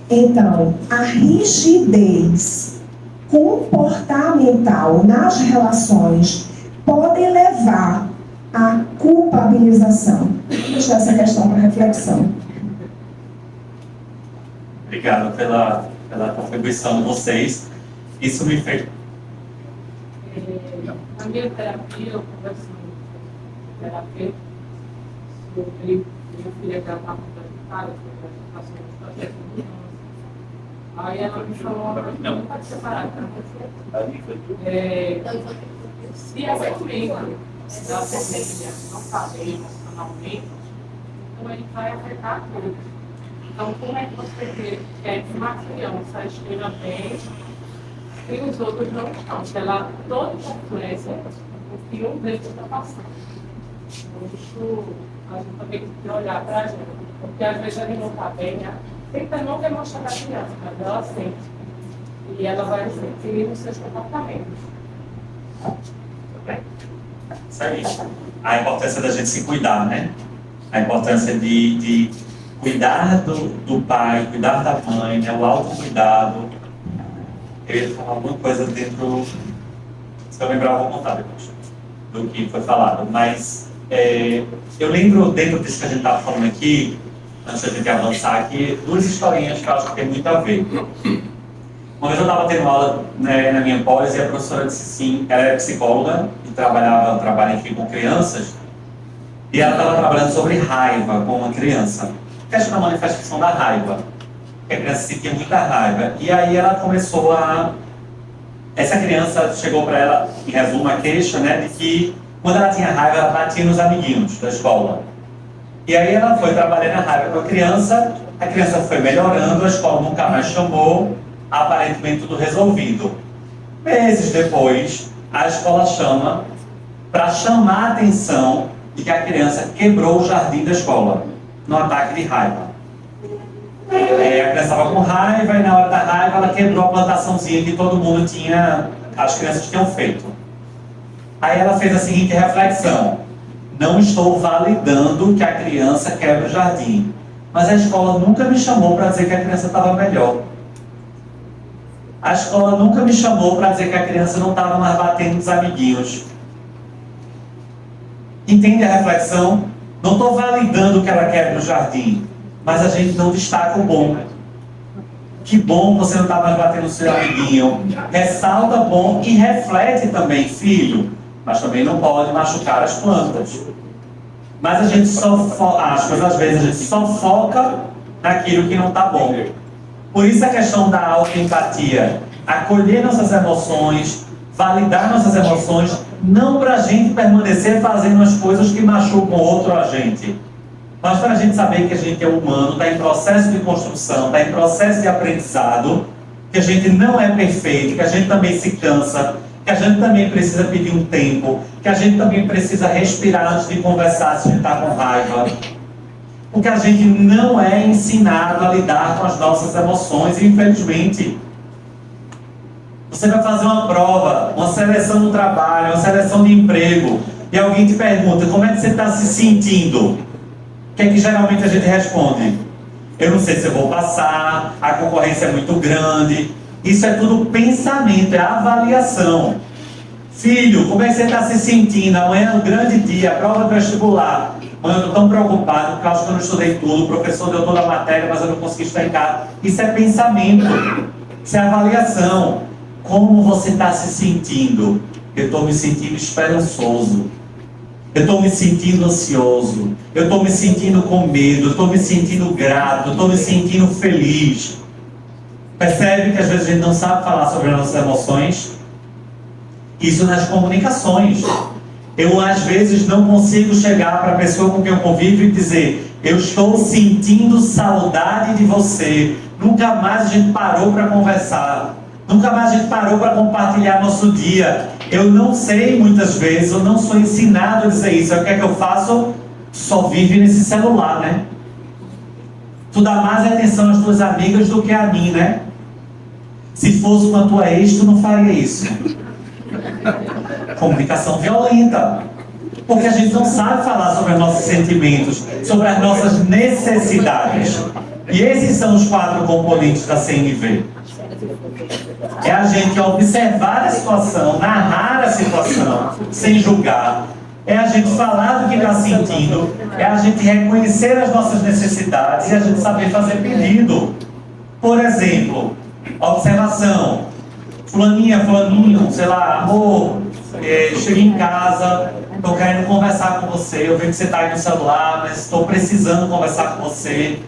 Então, a rigidez comportamental nas relações pode levar à culpabilização. Vou deixar essa questão para reflexão. Obrigado pela contribuição de vocês. Isso me fez... Na minha terapia, eu conversando com o terapeuta sobre minha filha que ela estava muito agitada, sobre a situação do processo de mudança. Aí ela me falou uma coisa que não pode separar, tá? Se essa doença da família não está bem emocionalmente, então ele vai afetar tudo. Então, como é que você quer que uma criança esteja bem e os outros não estão? Se ela toda completa o que um deles está passando. Então, isso a gente também tem que olhar para a gente, porque às vezes a gente não está bem, né? Tenta não demonstrar para a criança, mas ela sente. E ela vai sentir nos seus comportamentos. Isso aí. A importância da gente se cuidar, né? A importância de cuidar do pai, cuidar da mãe, né? O autocuidado. Eu ia falar alguma coisa dentro... Se eu lembrar, eu vou contar depois do que foi falado. Mas eu lembro, dentro disso que a gente estava falando aqui, antes da gente avançar aqui, duas historinhas que eu acho que tem muito a ver. Uma vez eu estava tendo aula, né, na minha pós e a professora disse sim, ela era psicóloga e trabalha enfim, com crianças, e ela estava trabalhando sobre raiva com uma criança. Questão da manifestação da raiva. A criança sentia muita raiva. E aí ela começou a... Essa criança chegou para ela, em resumo, a queixa, né, de que quando ela tinha raiva, ela batia nos amiguinhos da escola. E aí ela foi trabalhando a raiva com a criança foi melhorando, a escola nunca mais chamou, aparentemente tudo resolvido. Meses depois, a escola chama para chamar a atenção de que a criança quebrou o jardim da escola, no ataque de raiva. A criança estava com raiva e na hora da raiva ela quebrou a plantaçãozinha que todo mundo tinha, as crianças tinham feito. Aí ela fez a seguinte reflexão: não estou validando que a criança quebra o jardim, mas a escola nunca me chamou para dizer que a criança estava melhor. A escola nunca me chamou para dizer que a criança não estava mais batendo nos amiguinhos. Entende a reflexão? Não estou validando que ela quebra o jardim, mas a gente não destaca o bom. Que bom você não está mais batendo no seu amiguinho. Ressalta bom e reflete também, filho. Mas também não pode machucar as plantas. Mas a gente às vezes a gente só foca naquilo que não está bom. Por isso a questão da autoempatia. Acolher nossas emoções, validar nossas emoções, não para a gente permanecer fazendo as coisas que machucam o outro a gente, mas para a gente saber que a gente é humano, está em processo de construção, está em processo de aprendizado, que a gente não é perfeito, que a gente também se cansa, que que a gente também precisa pedir um tempo, que a gente também precisa respirar antes de conversar se a gente está com raiva. Porque a gente não é ensinado a lidar com as nossas emoções, infelizmente. Você vai fazer uma prova, uma seleção no trabalho, uma seleção de emprego, e alguém te pergunta, como é que você está se sentindo? O que é que geralmente a gente responde? Eu não sei se eu vou passar, a concorrência é muito grande. Isso é tudo pensamento, é avaliação. Filho, como é que você está se sentindo? Amanhã é um grande dia, prova do vestibular. Mãe, eu estou tão preocupado, porque eu acho que eu não estudei tudo, o professor deu toda a matéria, mas eu não consegui estudar em casa. Isso é pensamento, isso é avaliação. Como você está se sentindo? Eu estou me sentindo esperançoso. Eu estou me sentindo ansioso. Eu estou me sentindo com medo. Eu estou me sentindo grato. Eu estou me sentindo feliz. Percebe que às vezes a gente não sabe falar sobre as nossas emoções? Isso nas comunicações. Eu às vezes não consigo chegar para a pessoa com quem eu convivo e dizer: eu estou sentindo saudade de você. Nunca mais a gente parou para conversar. Nunca mais a gente parou para compartilhar nosso dia. Eu não sei muitas vezes, eu não sou ensinado a dizer isso. O que é que eu faço? Só vive nesse celular, né? Tu dá mais atenção às tuas amigas do que a mim, né? Se fosse com a tua ex, tu não faria isso. Comunicação violenta. Porque a gente não sabe falar sobre os nossos sentimentos, sobre as nossas necessidades. E esses são os 4 componentes da CNV. É a gente observar a situação, narrar a situação, sem julgar. É a gente falar do que está sentindo. É a gente reconhecer as nossas necessidades e a gente saber fazer pedido. Por exemplo, observação. Fulaninha, fulaninho, sei lá, amor, cheguei em casa, estou querendo conversar com você. Eu vejo que você está aí no celular, mas estou precisando conversar com você.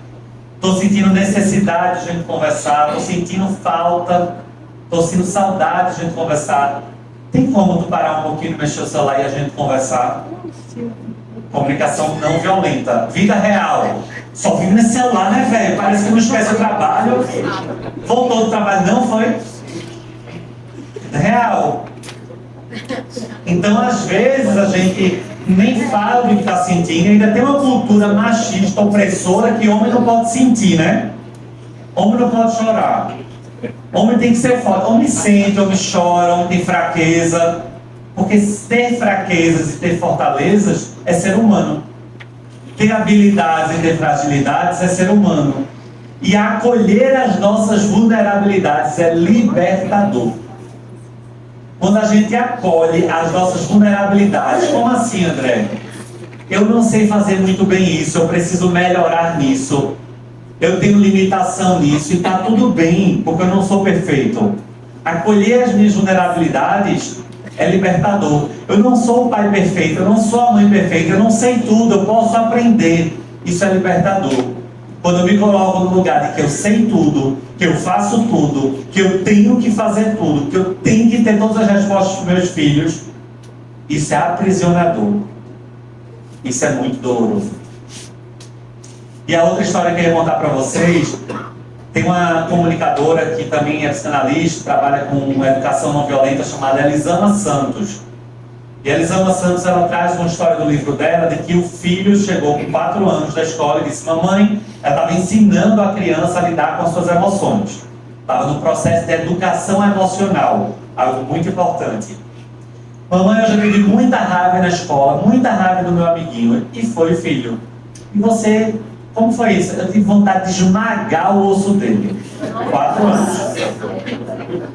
Estou sentindo necessidade de a gente conversar, estou sentindo falta, estou sentindo saudade de a gente conversar. Tem como tu parar um pouquinho, mexer o celular e a gente conversar? Comunicação não violenta. Vida real. Só vive nesse celular, né, velho? Parece que não esquece o trabalho. Voltou do trabalho, não foi? Real. Então, às vezes, a gente nem fala do que está sentindo. Ainda tem uma cultura machista, opressora, que homem não pode sentir, né? Homem não pode chorar. Homem tem que ser forte. Homem sente, homem chora, homem tem fraqueza. Porque ter fraquezas e ter fortalezas é ser humano. Ter habilidades e ter fragilidades é ser humano. E acolher as nossas vulnerabilidades é libertador. Quando a gente acolhe as nossas vulnerabilidades, como assim, André? Eu não sei fazer muito bem isso, eu preciso melhorar nisso. Eu tenho limitação nisso e está tudo bem, porque eu não sou perfeito. Acolher as minhas vulnerabilidades é libertador. Eu não sou o pai perfeito, eu não sou a mãe perfeita, eu não sei tudo, eu posso aprender. Isso é libertador. Quando eu me coloco no lugar de que eu sei tudo, que eu faço tudo, que eu tenho que fazer tudo, que eu tenho que ter todas as respostas para os meus filhos, isso é aprisionador. Isso é muito doloroso. E a outra história que eu ia contar para vocês, tem uma comunicadora que também é psicanalista, trabalha com educação não violenta, chamada Elisama Santos. E a Elisama Santos, ela traz uma história do livro dela, de que o filho chegou com 4 anos da escola e disse: mamãe, ela estava ensinando a criança a lidar com as suas emoções. Estava no processo de educação emocional, algo muito importante. Mamãe, eu já tive muita raiva na escola, muita raiva do meu amiguinho. E foi, filho. E você, como foi isso? Eu tive vontade de esmagar o osso dele. 4 anos.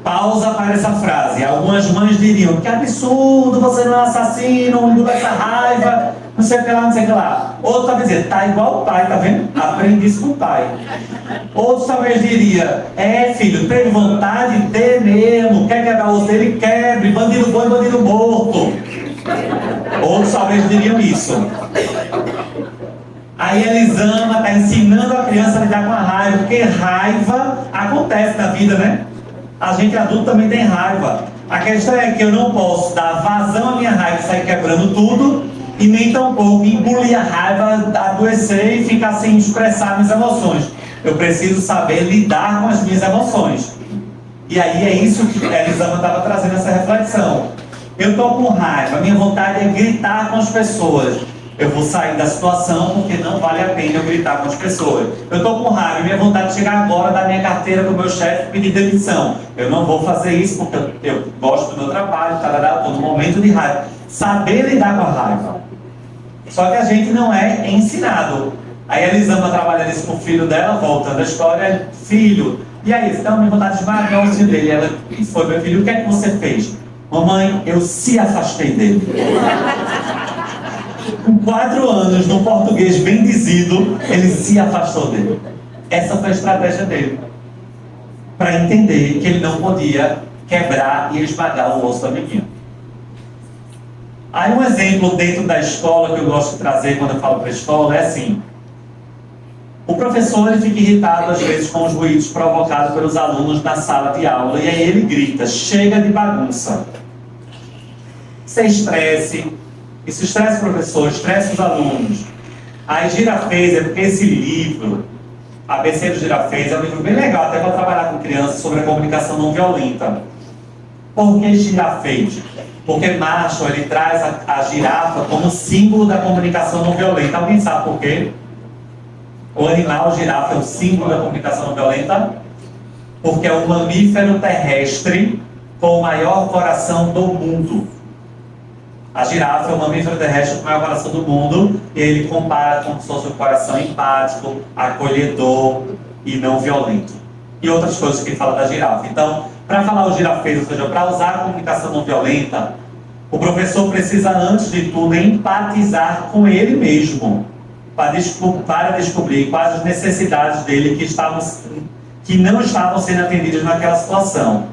Pausa para essa frase. Algumas mães diriam: que absurdo, você não é assassino, muda essa raiva, não sei o que lá, não sei o que lá. Outro talvez dizer: tá igual o pai, tá vendo? Aprendi isso com o pai. Outros talvez diria: é, filho, teve vontade de ter mesmo, quer quebrar o osso dele, quebre, bandido bom e bandido morto. Outros talvez diriam isso. Aí a Elisama está ensinando a criança a lidar com a raiva, porque raiva acontece na vida, né? A gente adulto também tem raiva. A questão é que eu não posso dar vazão à minha raiva e sair quebrando tudo, e nem tampouco engolir a raiva, adoecer e ficar sem expressar minhas emoções. Eu preciso saber lidar com as minhas emoções. E aí é isso que a Elisama estava trazendo, essa reflexão. Eu estou com raiva, minha vontade é gritar com as pessoas. Eu vou sair da situação porque não vale a pena eu gritar com as pessoas. Eu estou com raiva, minha vontade é chegar agora, dar minha carteira para o meu chefe e pedir demissão. Eu não vou fazer isso porque eu gosto do meu trabalho, estou no momento de raiva. Saber lidar com a raiva. Só que a gente não é ensinado. Aí a Elisama trabalhando isso com o filho dela, voltando à história, filho, e aí, então minha vontade de esmagar o filho dele. Ela foi, meu filho, o que é que você fez? Mamãe, eu se afastei dele. Com 4 anos, no português bem dizido, ele se afastou dele. Essa foi a estratégia dele. Para entender que ele não podia quebrar e esmagar o osso do amiguinho. Aí um exemplo dentro da escola que eu gosto de trazer quando eu falo para a escola é assim. O professor ele fica irritado às vezes com os ruídos provocados pelos alunos na sala de aula e aí ele grita, chega de bagunça. Isso é estresse, isso estressa o professor, estressa os alunos. Aí Girafez, é porque esse livro, ABC do Girafez, é um livro bem legal, até para trabalhar com crianças sobre a comunicação não violenta. Por que Girafez? Porque Marshall ele traz a girafa como símbolo da comunicação não violenta. Alguém sabe por quê? O animal girafa é o símbolo da comunicação não violenta? Porque é o mamífero terrestre com o maior coração do mundo. A girafa é o mamífero terrestre com o maior coração do mundo e ele compara como se fosse um coração empático, acolhedor e não violento. E outras coisas que ele fala da girafa. Então, para falar o girafeiro, ou seja, para usar a comunicação não violenta, o professor precisa, antes de tudo, empatizar com ele mesmo, para descobrir quais as necessidades dele que não estavam sendo atendidas naquela situação.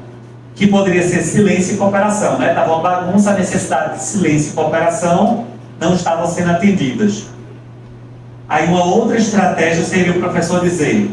Que poderia ser silêncio e cooperação, né? Estava uma bagunça, a necessidade de silêncio e cooperação não estavam sendo atendidas. Aí uma outra estratégia seria o professor dizer: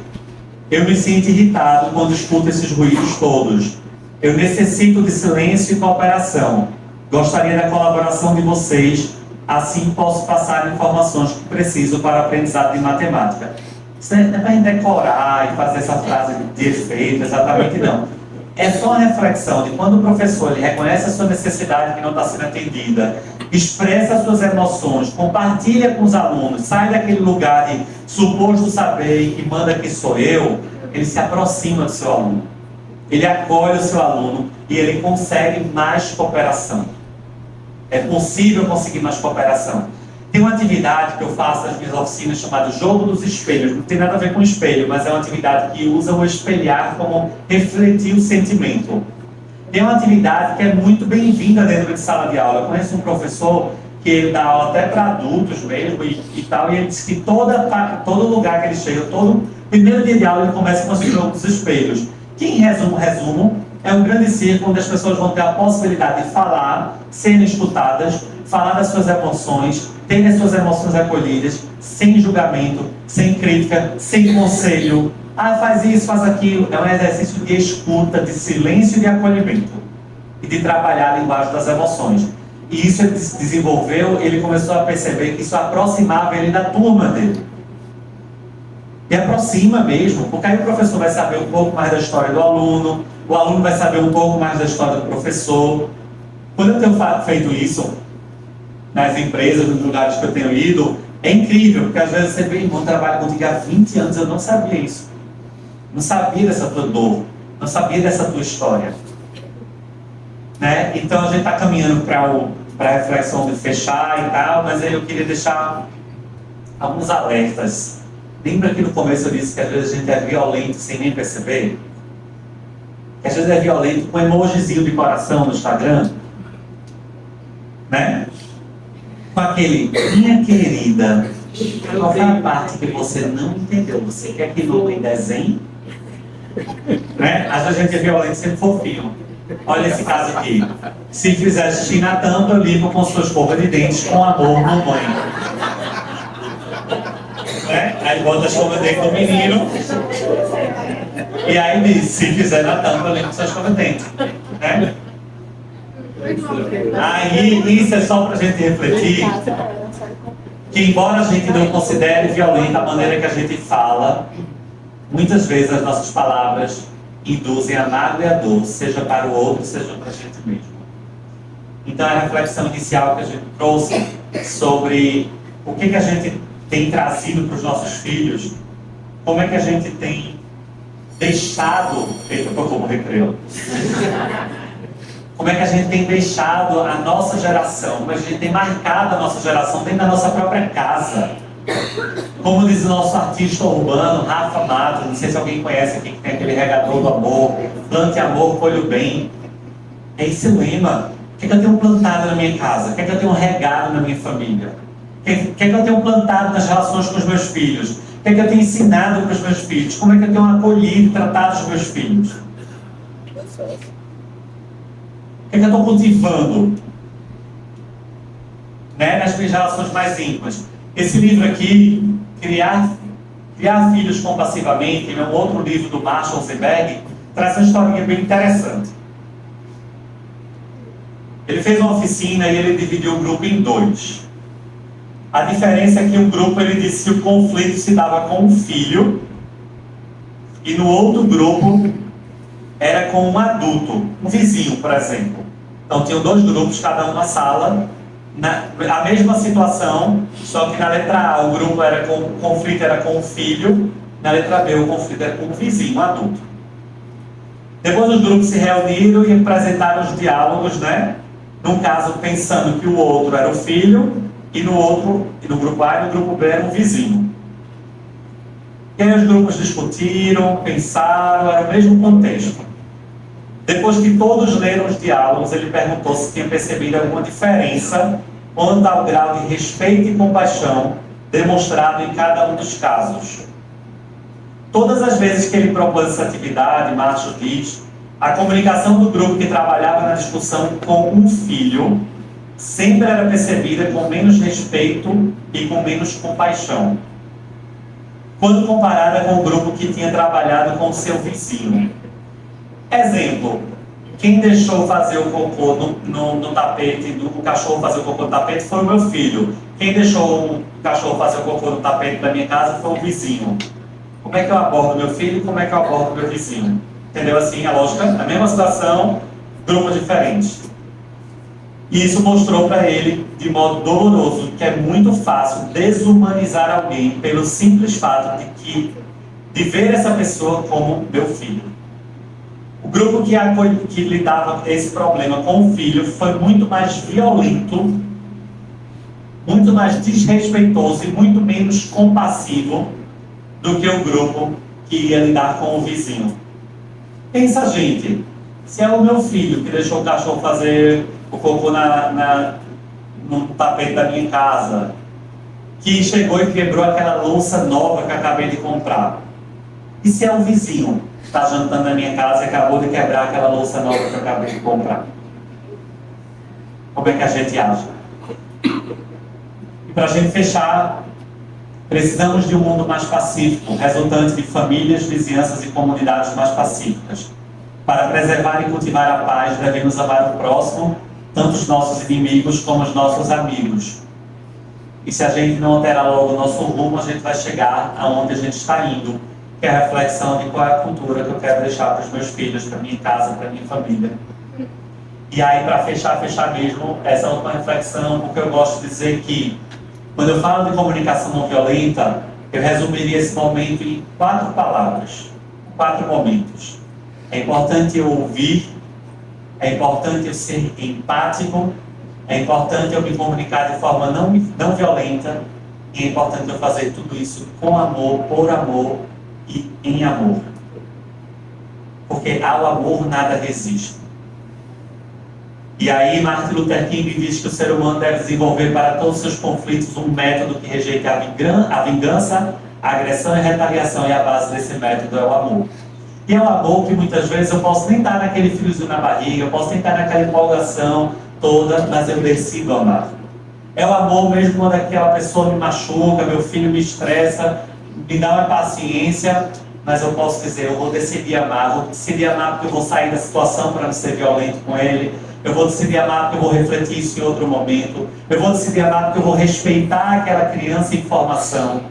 eu me sinto irritado quando escuto esses ruídos todos. Eu necessito de silêncio e cooperação. Gostaria da colaboração de vocês, assim posso passar informações que preciso para o aprendizado de matemática. Isso não é para decorar e fazer essa frase de efeito, exatamente não. É só uma reflexão de quando o professor ele reconhece a sua necessidade que não está sendo atendida, expressa as suas emoções, compartilha com os alunos, sai daquele lugar de suposto saber e que manda que sou eu, ele se aproxima do seu aluno. Ele acolhe o seu aluno e ele consegue mais cooperação. É possível conseguir mais cooperação. Tem uma atividade que eu faço nas minhas oficinas chamada Jogo dos Espelhos. Não tem nada a ver com espelho, mas é uma atividade que usa o espelhar como refletir o sentimento. Tem uma atividade que é muito bem-vinda dentro de sala de aula. Eu conheço um professor que ele dá aula até para adultos mesmo e tal, e ele diz que todo lugar que ele chega, todo primeiro dia de aula, ele começa com esse Jogo dos Espelhos. Que, em resumo, é um grande círculo onde as pessoas vão ter a possibilidade de falar, serem escutadas, falar das suas emoções, terem as suas emoções acolhidas, sem julgamento, sem crítica, sem conselho. Ah, faz isso, faz aquilo. É um exercício de escuta, de silêncio e de acolhimento. E de trabalhar a linguagem das emoções. E isso ele desenvolveu, ele começou a perceber que isso aproximava ele da turma dele. E aproxima mesmo, porque aí o professor vai saber um pouco mais da história do aluno, o aluno vai saber um pouco mais da história do professor. Quando eu tenho feito isso, nas empresas, nos lugares que eu tenho ido, é incrível, porque às vezes você vê, irmão, trabalho contigo há 20 anos, eu não sabia isso. Não sabia dessa tua dor, não sabia dessa tua história. Né? Então a gente está caminhando para a reflexão de fechar e tal, mas aí eu queria deixar alguns alertas. Lembra que no começo eu disse que às vezes a gente é violento sem nem perceber? Que às vezes é violento com um emojizinho de coração no Instagram, né? Com aquele, minha querida, qual foi a parte que você não entendeu? Você quer que não tem desenho? Né? Às vezes a gente é violento sendo fofinho. Olha esse caso aqui. Se fizer xixi na tampa, eu limpo com sua escova de dentes com amor, mamãe. Né? Aí bota a escova de dente do menino. E aí diz, se fizer na tampa, eu limpo sua escova de dente. Né? Aí, isso é só para a gente refletir que, embora a gente não considere violenta a maneira que a gente fala, muitas vezes as nossas palavras induzem a mágoa e a dor, seja para o outro, seja para a gente mesmo. Então, a reflexão inicial que a gente trouxe sobre o que a gente tem trazido para os nossos filhos, como é que a gente tem deixado... Eita, eu vou recreio. Como é que a gente tem deixado a nossa geração, como é que a gente tem marcado a nossa geração dentro da nossa própria casa. Como diz o nosso artista urbano, Rafa Mato, não sei se alguém conhece aqui, que tem aquele regador do amor, plante amor, colhe o bem. É esse lema. O que eu tenho plantado na minha casa? O que eu tenho regado na minha família? O que eu tenho plantado nas relações com os meus filhos? O que eu tenho ensinado para os meus filhos? Como é que eu tenho acolhido e tratado os meus filhos? O que eu estou cultivando, né, nas minhas relações mais íntimas? Esse livro aqui, Criar Filhos Compassivamente, é um outro livro do Marshall Rosenberg, traz uma historinha bem interessante. Ele fez uma oficina e ele dividiu o grupo em 2. A diferença é que um grupo, ele disse que o conflito se dava com o filho, e no outro grupo era com um adulto, um vizinho, por exemplo. Então tinham 2 grupos, cada um numa sala, a mesma situação, só que na letra A o conflito era com o filho, na letra B o conflito era com o vizinho, um adulto. Depois os grupos se reuniram e apresentaram os diálogos, né? Num caso pensando que o outro era o filho, e no grupo A e no grupo B era um vizinho. E aí os grupos discutiram, pensaram, era o mesmo contexto. Depois que todos leram os diálogos, ele perguntou se tinha percebido alguma diferença quanto ao grau de respeito e compaixão demonstrado em cada um dos casos. Todas as vezes que ele propôs essa atividade, Marshall diz, a comunicação do grupo que trabalhava na discussão com um filho sempre era percebida com menos respeito e com menos compaixão, quando comparada com o grupo que tinha trabalhado com o seu vizinho. Exemplo, quem deixou fazer o cocô no tapete, o cachorro fazer o cocô no tapete foi o meu filho. Quem deixou o cachorro fazer o cocô no tapete da minha casa foi o vizinho. Como é que eu abordo meu filho e como é que eu abordo meu vizinho? Entendeu assim a lógica? A mesma situação, grupos diferentes. E isso mostrou para ele, de modo doloroso, que é muito fácil desumanizar alguém pelo simples fato de ver essa pessoa como meu filho. O grupo que lidava esse problema com o filho foi muito mais violento, muito mais desrespeitoso e muito menos compassivo do que o grupo que ia lidar com o vizinho. Pensa, gente, se é o meu filho que deixou o cachorro fazer o cocô no tapete da minha casa, que chegou e quebrou aquela louça nova que eu acabei de comprar. E se é o vizinho que está jantando na minha casa e acabou de quebrar aquela louça nova que eu acabei de comprar? Como é que a gente age? E para a gente fechar, precisamos de um mundo mais pacífico, resultante de famílias, vizinhanças e comunidades mais pacíficas. Para preservar e cultivar a paz, devemos amar o próximo, tanto os nossos inimigos como os nossos amigos. E se a gente não alterar logo o nosso rumo, a gente vai chegar aonde a gente está indo, que é a reflexão de qual é a cultura que eu quero deixar para os meus filhos, para a minha casa, para a minha família. E aí, para fechar mesmo, essa última reflexão, porque eu gosto de dizer que, quando eu falo de comunicação não violenta, eu resumiria esse momento em 4 palavras, 4 momentos. É importante eu ouvir, é importante eu ser empático, é importante eu me comunicar de forma não violenta, e é importante eu fazer tudo isso com amor, por amor e em amor. Porque ao amor nada resiste. E aí Martin Luther King diz que o ser humano deve desenvolver para todos os seus conflitos um método que rejeite a vingança, a agressão e a retaliação, e a base desse método é o amor. E é o amor que muitas vezes eu posso nem estar naquele friozinho na barriga, eu posso nem estar naquela empolgação toda, mas eu decido amar. É o amor mesmo quando aquela pessoa me machuca, meu filho me estressa, me dá uma paciência, mas eu posso dizer, eu vou decidir amar porque eu vou sair da situação para não ser violento com ele, eu vou decidir amar porque eu vou refletir isso em outro momento, eu vou decidir amar porque eu vou respeitar aquela criança em formação.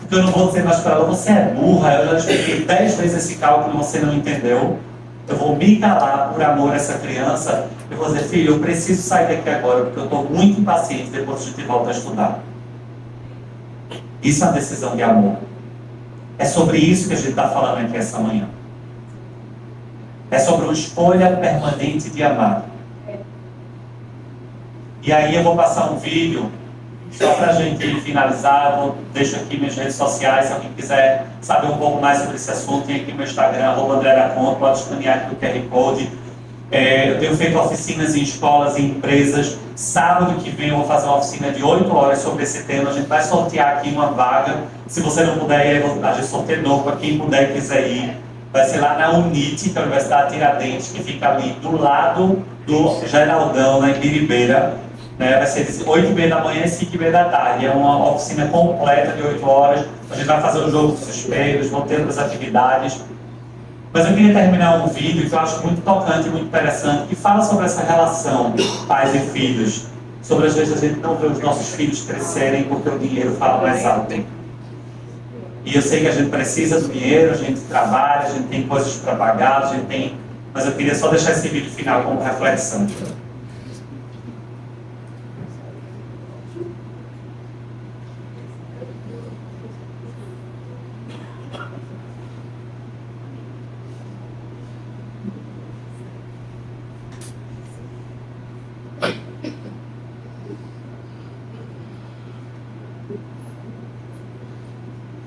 Porque eu não vou dizer mais para ela, você é burra, eu já expliquei 10 vezes esse cálculo e você não entendeu. Eu vou me calar por amor a essa criança. Eu vou dizer, filho, eu preciso sair daqui agora, porque eu estou muito impaciente depois a gente volta a estudar. Isso é uma decisão de amor. É sobre isso que a gente está falando aqui essa manhã. É sobre uma escolha permanente de amar. E aí eu vou passar um vídeo, só para a gente finalizar, eu deixo aqui minhas redes sociais, se alguém quiser saber um pouco mais sobre esse assunto, tem aqui meu Instagram, @AndréAconto, pode escanear aqui o QR Code. Eu tenho feito oficinas em escolas e empresas. Sábado que vem eu vou fazer uma oficina de 8 horas sobre esse tema. A gente vai sortear aqui uma vaga. Se você não puder ir, a gente sorteia de novo para quem puder e quiser ir. Vai ser lá na UNIT, que é a Universidade Tiradentes, que fica ali do lado do Geraldão, na Ibiribeira. Vai ser de 8h30 da manhã e 5h30 da tarde. É uma oficina completa de 8 horas. A gente vai fazer o jogo dos espelhos, vão ter outras atividades. Mas eu queria terminar um vídeo que eu acho muito tocante e muito interessante, que fala sobre essa relação pais e filhos. Sobre às vezes a gente não vê os nossos filhos crescerem porque o dinheiro fala mais alto. E eu sei que a gente precisa do dinheiro, a gente trabalha, a gente tem coisas para pagar, a gente tem... Mas eu queria só deixar esse vídeo final como reflexão.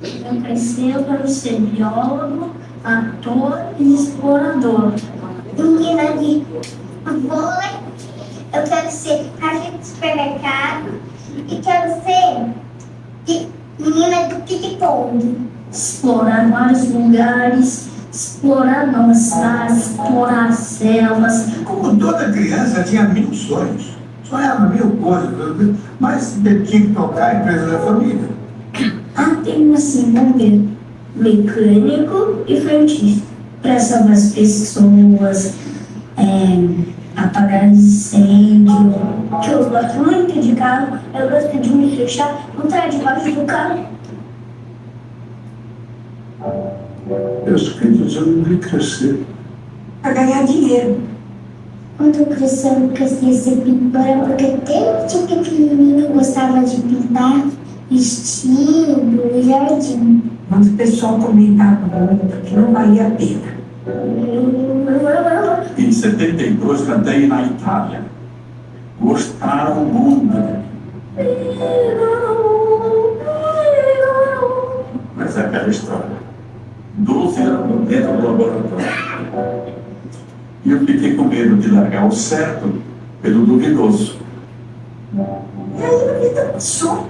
Eu cresceu para ser biólogo, ator e explorador. Menina de vôlei, eu quero ser caixa de supermercado e quero ser menina do ping-pong. Explorar vários lugares, explorar novas cidades, explorar selvas. Como toda criança, tinha 1000 sonhos. Sonhava 1000 coisas, mas tinha que tocar a empresa da família. Tem uma segunda, mecânico e frentista, para salvar as pessoas, apagar incêndio. Que eu gosto muito de carro, eu gosto de me fechar, entrar debaixo do carro. Meus filhos, eu não vi crescer. Para ganhar dinheiro. Quando eu crescer, eu queria ser pintora, porque desde pequenininho eu gostava de pintar vestido e jardim. Mas o pessoal comentava muito que não valia a pena. Em 72, cantei na Itália. Gostaram muito. Mas é aquela história. 12 anos dentro do laboratório. E eu fiquei com medo de largar o certo pelo duvidoso. E aí a vida passou.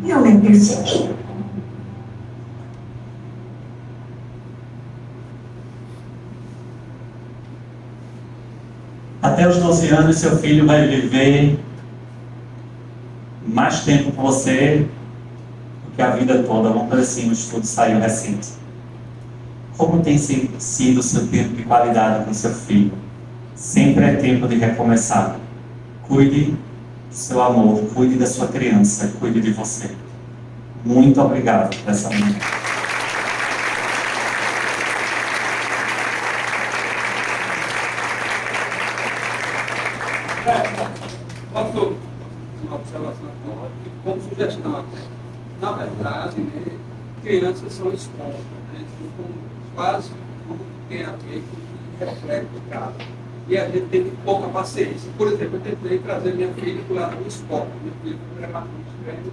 E eu nem percebi. Até os 12 anos, seu filho vai viver mais tempo com você do que a vida toda. Vamos ver assim, o estudo saiu recente. Como tem sido o seu tempo de qualidade com seu filho? Sempre é tempo de recomeçar. Cuide do seu amor, cuide da sua criança, cuide de você. Muito obrigado por essa manhã. Posso uma observação aqui, como sugestão até. Na verdade, né, crianças são esponjas, né, são quase tudo que tem a ver com o reflexo do cara. E a gente tem pouca paciência. Por exemplo, eu tentei trazer minha filha para o lado do esporte. Minha filha foi prematuro de treino,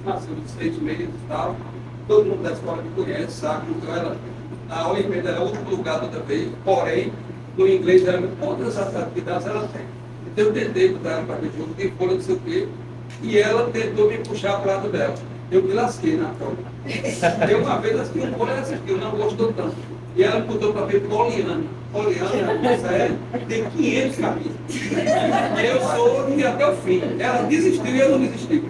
nasceu de 6 meses e tal. Todo mundo da escola me conhece, sabe? Então ela, a Olimpíada era o último lugar toda vez, porém, no inglês, todas as atividades ela tem. Então eu tentei botar ela para ver jogo de folha, não sei o quê, e ela tentou me puxar para o lado dela. Eu me lasquei na prova. Eu uma vez assisti um vôlei, assistiu, não gostou tanto. E ela botou para ver Poliana. Poliana, sério, tem 500 capítulos. Eu sou e até o fim. Ela desistiu e eu não desisti.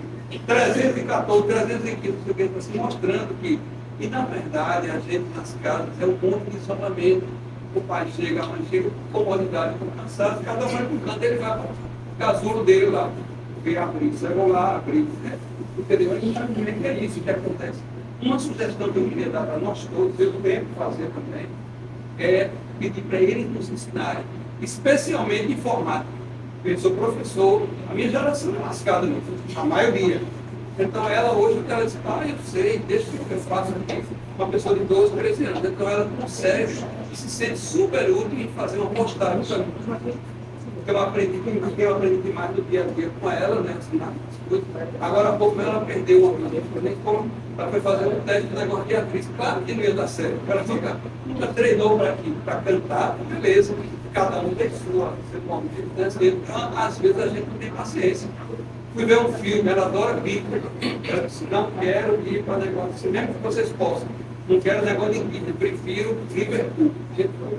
314, 315, assim, mostrando que, e na verdade, a gente nas casas é um monte de isolamento. O pai chega, a mãe chega, com comodidade, com cansado, cada um vai para um canto, ele vai para o casulo dele lá. Porque abrir o celular, abrir, né? Entendeu? Então, é isso que acontece. Uma sugestão que eu queria dar para nós todos, eu tenho que fazer também, é pedir para eles nos ensinarem, especialmente informática. Eu sou professor, a minha geração é lascada, a maioria. Então ela hoje, ela diz, eu sei, deixa que eu faço aqui. Uma pessoa de 12, 13 anos. Então ela consegue e se sente super útil em fazer uma postagem para mim. Porque eu aprendi demais no dia a dia com ela, né? Ensinar as coisas. Agora há pouco ela perdeu uma menina, como ela foi fazer um teste de negócio de atriz. Claro que não ia dar certo. Ela nunca treinou para cantar, beleza. Cada um tem sua momento. Então, às vezes a gente não tem paciência. Fui ver um filme, ela adora Bíblia. Ela disse, não quero ir para negócio, mesmo que vocês possam. Não quero negócio de Bíblia, prefiro Liverpool.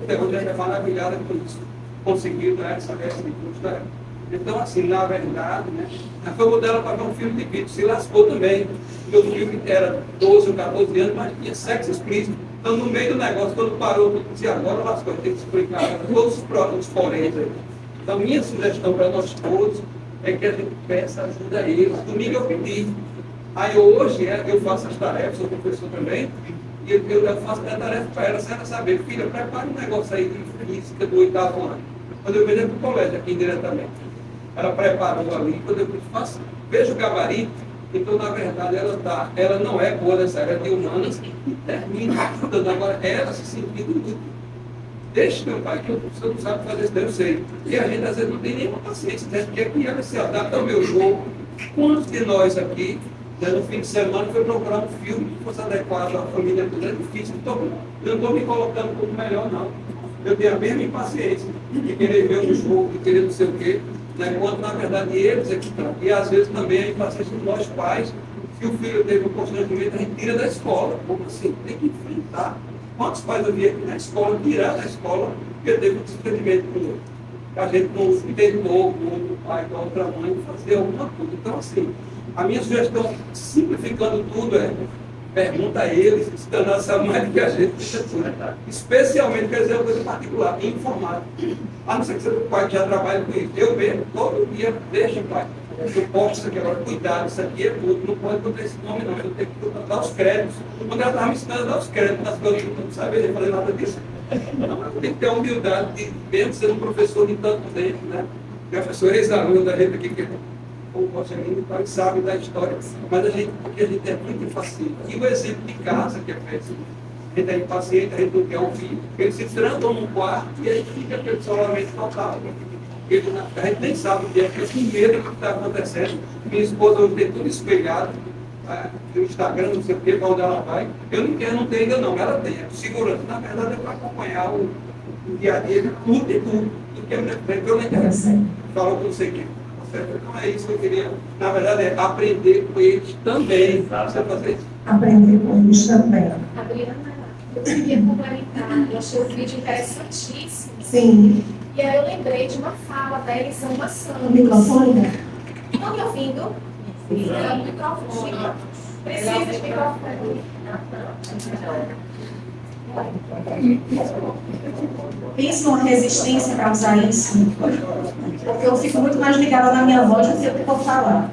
Até hoje é maravilhada com isso. Conseguiu dar essa curso da época. Então, assim, na verdade, né, foi o dela para ver um filme de Bíblia, se lascou também. Porque o filme era 12 ou 14 anos, mas tinha sexo explícito. Então, no meio do negócio, quando parou, eu disse, agora lascou, tem que explicar todos os poréns aí. Então, minha sugestão para nós todos é que a gente peça ajuda a eles. Domingo eu pedi. Aí hoje eu faço as tarefas, sou professor também, e eu faço a tarefa para ela, sem ela saber, filha, prepara um negócio aí de física do 8º ano. Quando eu vejo é para o colégio, aqui indiretamente. Ela preparou ali, quando eu faço, vejo o gabarito, então na verdade ela não é boa nessa área de humanas e termina estudando. Agora ela se sentindo útil. Deixe meu pai, que o professor não sabe fazer isso, eu sei. E a gente às vezes não tem nenhuma paciência, né? Porque que ela se adapta ao meu jogo. Quantos de nós aqui, né, no fim de semana, foi procurar um filme que fosse adequado à família toda? É difícil, eu não estou me colocando como melhor, não. Eu tenho a mesma impaciência de querer ver um jogo, de querer não sei o quê, né? Quando na verdade eles é que estão. E às vezes também a impaciência de nós pais, se o filho teve um constrangimento, a gente tira da escola. Como assim? Tem que enfrentar. Quantos pais eu vi aqui na escola, tirar da escola, porque teve um desprendimento com o outro? A gente não tentou, com outro pai, com a outra mãe, fazer alguma coisa. Então, assim, a minha sugestão, simplificando tudo, é pergunta a eles, se danar sabe mais do que a gente, especialmente, quer dizer, uma coisa particular, informática. A não ser que seja o pai que já trabalha com isso. Eu mesmo, todo dia, deixa, pai. Eu posto isso aqui agora, cuidado, isso aqui é tudo, não pode botar esse nome não, eu tenho que dar os créditos. Quando ela estava me ensinando a dar os créditos nas coisas que eu não sabia nem fazer nada disso. Então, eu tenho que ter a humildade de, mesmo sendo um professor de tanto tempo, né? Professor ex-aluno da gente aqui, que o Rogelino sabe da história, mas porque a gente é muito impaciente. E o exemplo de casa que é péssimo. A gente é impaciente, a gente não quer ouvir, ele se trancam num quarto e aí fica aquele isolamento total. A gente nem sabe o que é, porque com medo do que está acontecendo. Minha esposa hoje tem tudo espelhado, no Instagram, não sei o que, para onde ela vai. Eu não tenho ainda não, ela tem, é segurança. Na verdade é para acompanhar o dia a dia de tudo e tudo. Porque eu na internet falo que não sei o que. Então é isso que eu queria, na verdade, é aprender com eles também. Você fazer isso? Aprender com eles também. Adriana, eu queria complementar, eu achei o vídeo interessantíssimo. Sim. E aí eu lembrei de uma fala da Elisama Santos. O microfone? Estão me ouvindo? Precisa de microfone. Precisa de microfone. Pense numa resistência para usar isso, porque eu fico muito mais ligada na minha voz do que o que eu vou falar.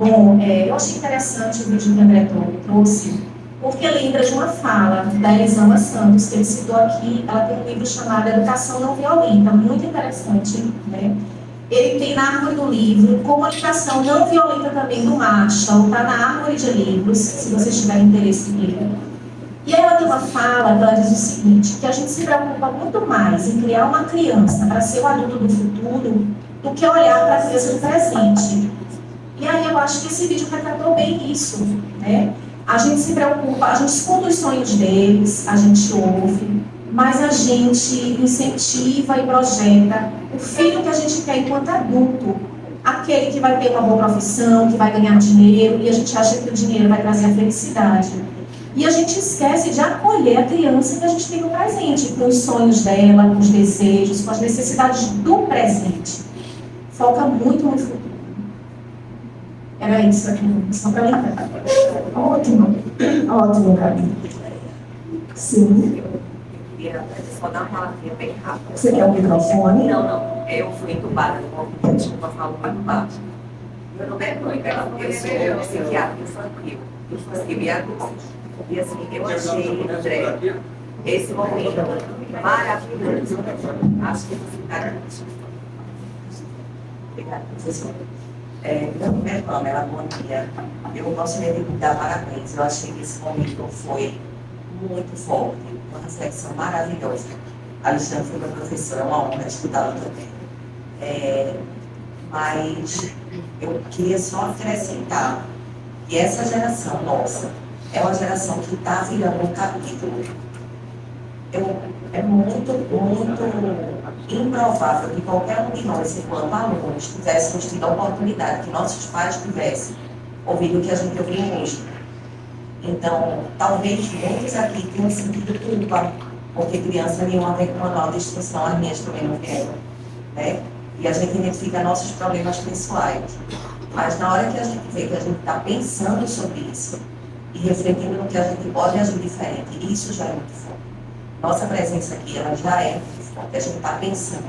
Bom, eu achei interessante o vídeo que o André trouxe, porque lembra de uma fala da Elisama Santos, que ele citou aqui. Ela tem um livro chamado Educação Não Violenta, muito interessante, né? Ele tem na árvore do livro Comunicação Não Violenta também do Marshall, está na árvore de livros, se vocês tiverem interesse em ler. E aí ela tem uma fala que ela diz o seguinte, que a gente se preocupa muito mais em criar uma criança para ser o adulto do futuro do que olhar para a criança do presente. E aí eu acho que esse vídeo retratou bem isso, né? A gente se preocupa, a gente escuta os sonhos deles, a gente ouve, mas a gente incentiva e projeta o filho que a gente quer enquanto adulto. Aquele que vai ter uma boa profissão, que vai ganhar dinheiro, e a gente acha que o dinheiro vai trazer a felicidade. E a gente esquece de acolher a criança que a gente tem no presente, com os sonhos dela, com os desejos, com as necessidades do presente. Foca muito no futuro. Era isso aqui, só para lembrar. Ótimo, ótimo, Gabi. Sim. Eu queria só dar uma palavrinha bem rápida. Você quer o microfone? Não. Eu fui entubada com uma desculpa, falo muito baixo. Meu nome é Mônica, eu sou psiquiatra infantil. inclusive adultos. E assim, eu achei, André, esse momento maravilhoso. Acho que você está aqui. Obrigada, professor. Meu nome é Pamela, bom dia. Eu gostaria de dar parabéns. Eu achei que esse momento foi muito forte, uma reflexão maravilhosa. Alexandre foi meu professor, é uma honra estudá-lo também. Mas eu queria só acrescentar que essa geração nossa é uma geração que está virando um capítulo. É muito improvável que qualquer um de nós, enquanto alunos, tivéssemos tido a oportunidade, que nossos pais tivessem ouvido o que a gente ouviu hoje. Então, talvez muitos aqui tenham sentido culpa, porque criança nenhuma vem com manual de instrução, as minhas também não vieram, né? E a gente identifica nossos problemas pessoais. Mas na hora que a gente vê que a gente está pensando sobre isso e refletindo no que a gente pode agir diferente, isso já é muito forte. Nossa presença aqui, ela já é muito forte. A gente está pensando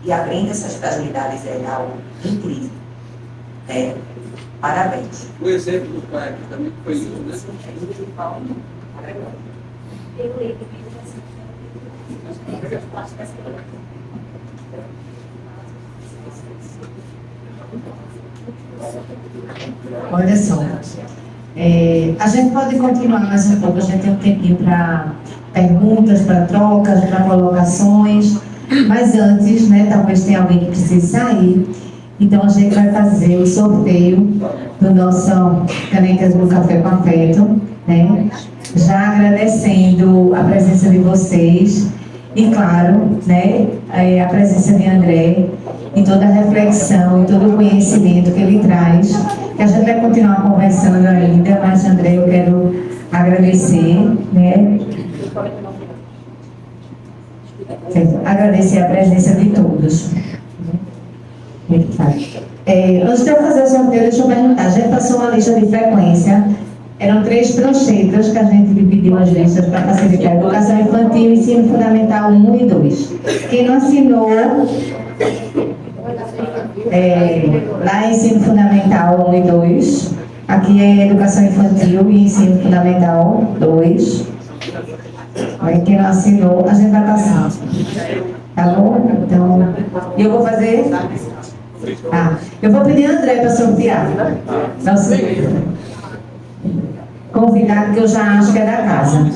e abrindo essas fragilidades é algo incrível. Parabéns. O exemplo do pai aqui também foi lindo, né? Olha só, a gente pode continuar mais um pouco, a gente tem um tempinho para perguntas, para trocas, para colocações, mas antes, né, talvez tenha alguém que precise sair, então a gente vai fazer o sorteio do nosso Canecas do Café com Afeto, né, já agradecendo a presença de vocês e, claro, né, a presença de André e toda a reflexão e todo o conhecimento que ele traz, que a gente vai continuar conversando ainda, mas, André, eu quero agradecer, né, agradecer a presença de todos. Antes de eu fazer o sorteio, deixa eu perguntar, a gente passou uma lista de frequência, eram 3 pranchetas que a gente dividiu as listas para facilitar a educação infantil, ensino fundamental 1 e 2. Quem não assinou, lá é ensino fundamental 1 e 2, aqui é educação infantil e ensino fundamental 2. Quem não assinou, a gente vai passar. Tá bom? Então, eu vou fazer. Eu vou pedir a André para sortear. Nosso convidado que eu já acho que é da casa.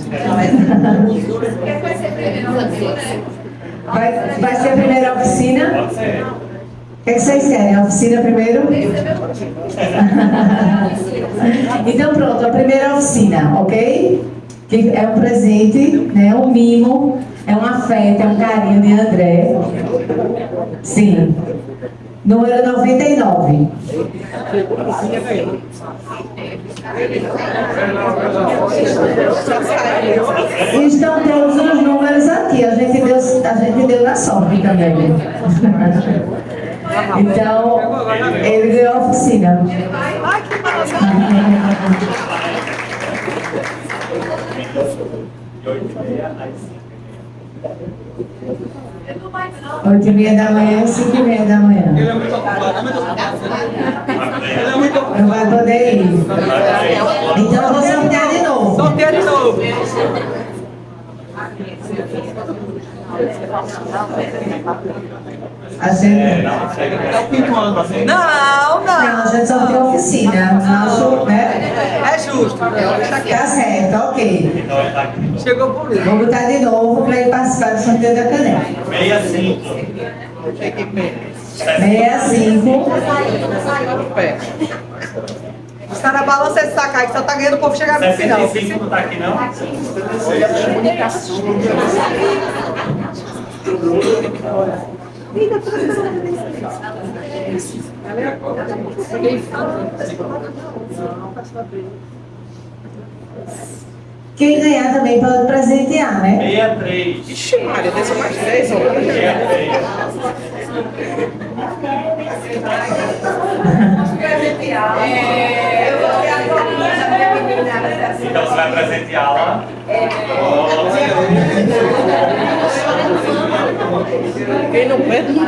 Vai ser a primeira oficina? O que vocês querem? A oficina primeiro? Então pronto, a primeira oficina, ok? Que é um presente, né? Um mimo, é um afeto, é um carinho de André. Sim. Número 99. Estão todos os números aqui, a gente deu na sorte também. Então, ele ganhou a oficina. Ai, que maravilha! 8h30 da manhã, 5h30 da manhã. Ele é muito ocupado, Ele é muito ocupado. Não vai poder ir. Então eu vou sortear de novo. Sorteia de novo. A gente... Não, a gente sorteia a oficina. Acho, né? É justo. Tá certo, ok. Chegou por isso. Vou botar de novo para ele participar do sorteio da caneca. 65. 65. Está na balança esse saco aí, que só tá ganhando o povo chegar no final. 65 não tá aqui, não? Quem ganhar também pode presentear, né? 63. Ixi, Maria, desceu mais 3, ó. 63. Então você vai presenteá-la. Quem não pede, não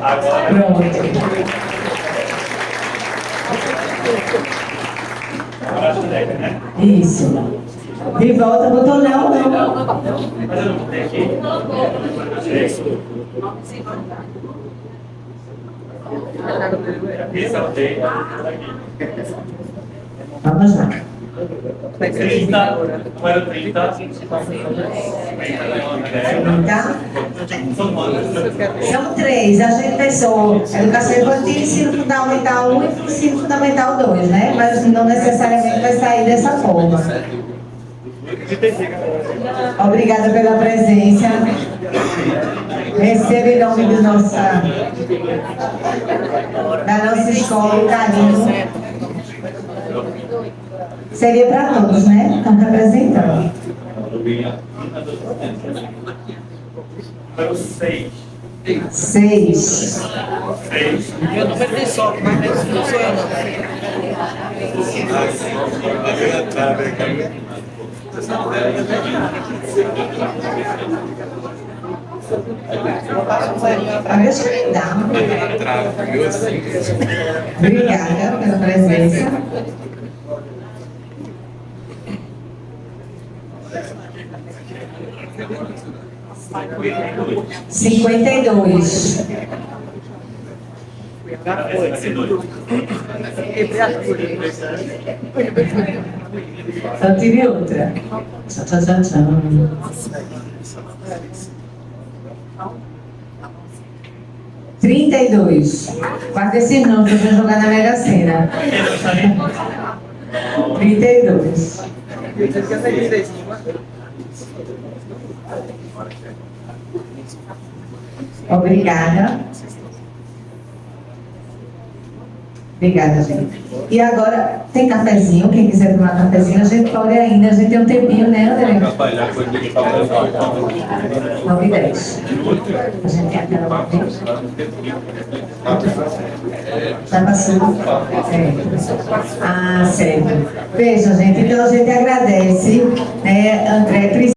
Agora. Pronto. Isso. De volta, botou não. Mas eu não botei aqui. Esse é o dele. Vamos lá. 30, número 30. Tá? São 3. A gente pensou educação infantil, ensino fundamental 1 e ensino fundamental 2, né? Mas não necessariamente vai sair dessa forma. Obrigada pela presença. Receba em nome da nossa escola o carinho. Seria para todos, né? Estão representando. Número 6. 6. Meu número de sorte, mas não sou eu não. Deixa eu dar. Obrigada pela presença. Cinquenta e dois. Então tire outra. Tchau, tchau, tchau, tchau. 32. Guarda esses nomes para jogar na Mega Sena. 32. Obrigada. Obrigada, gente. E agora, tem cafezinho? Quem quiser tomar cafezinho, a gente pode ainda. A gente tem um tempinho, né, André? 9h10. A gente tem até 9h10. Já passou? Ah, certo. Veja, gente, então a gente agradece, né, André.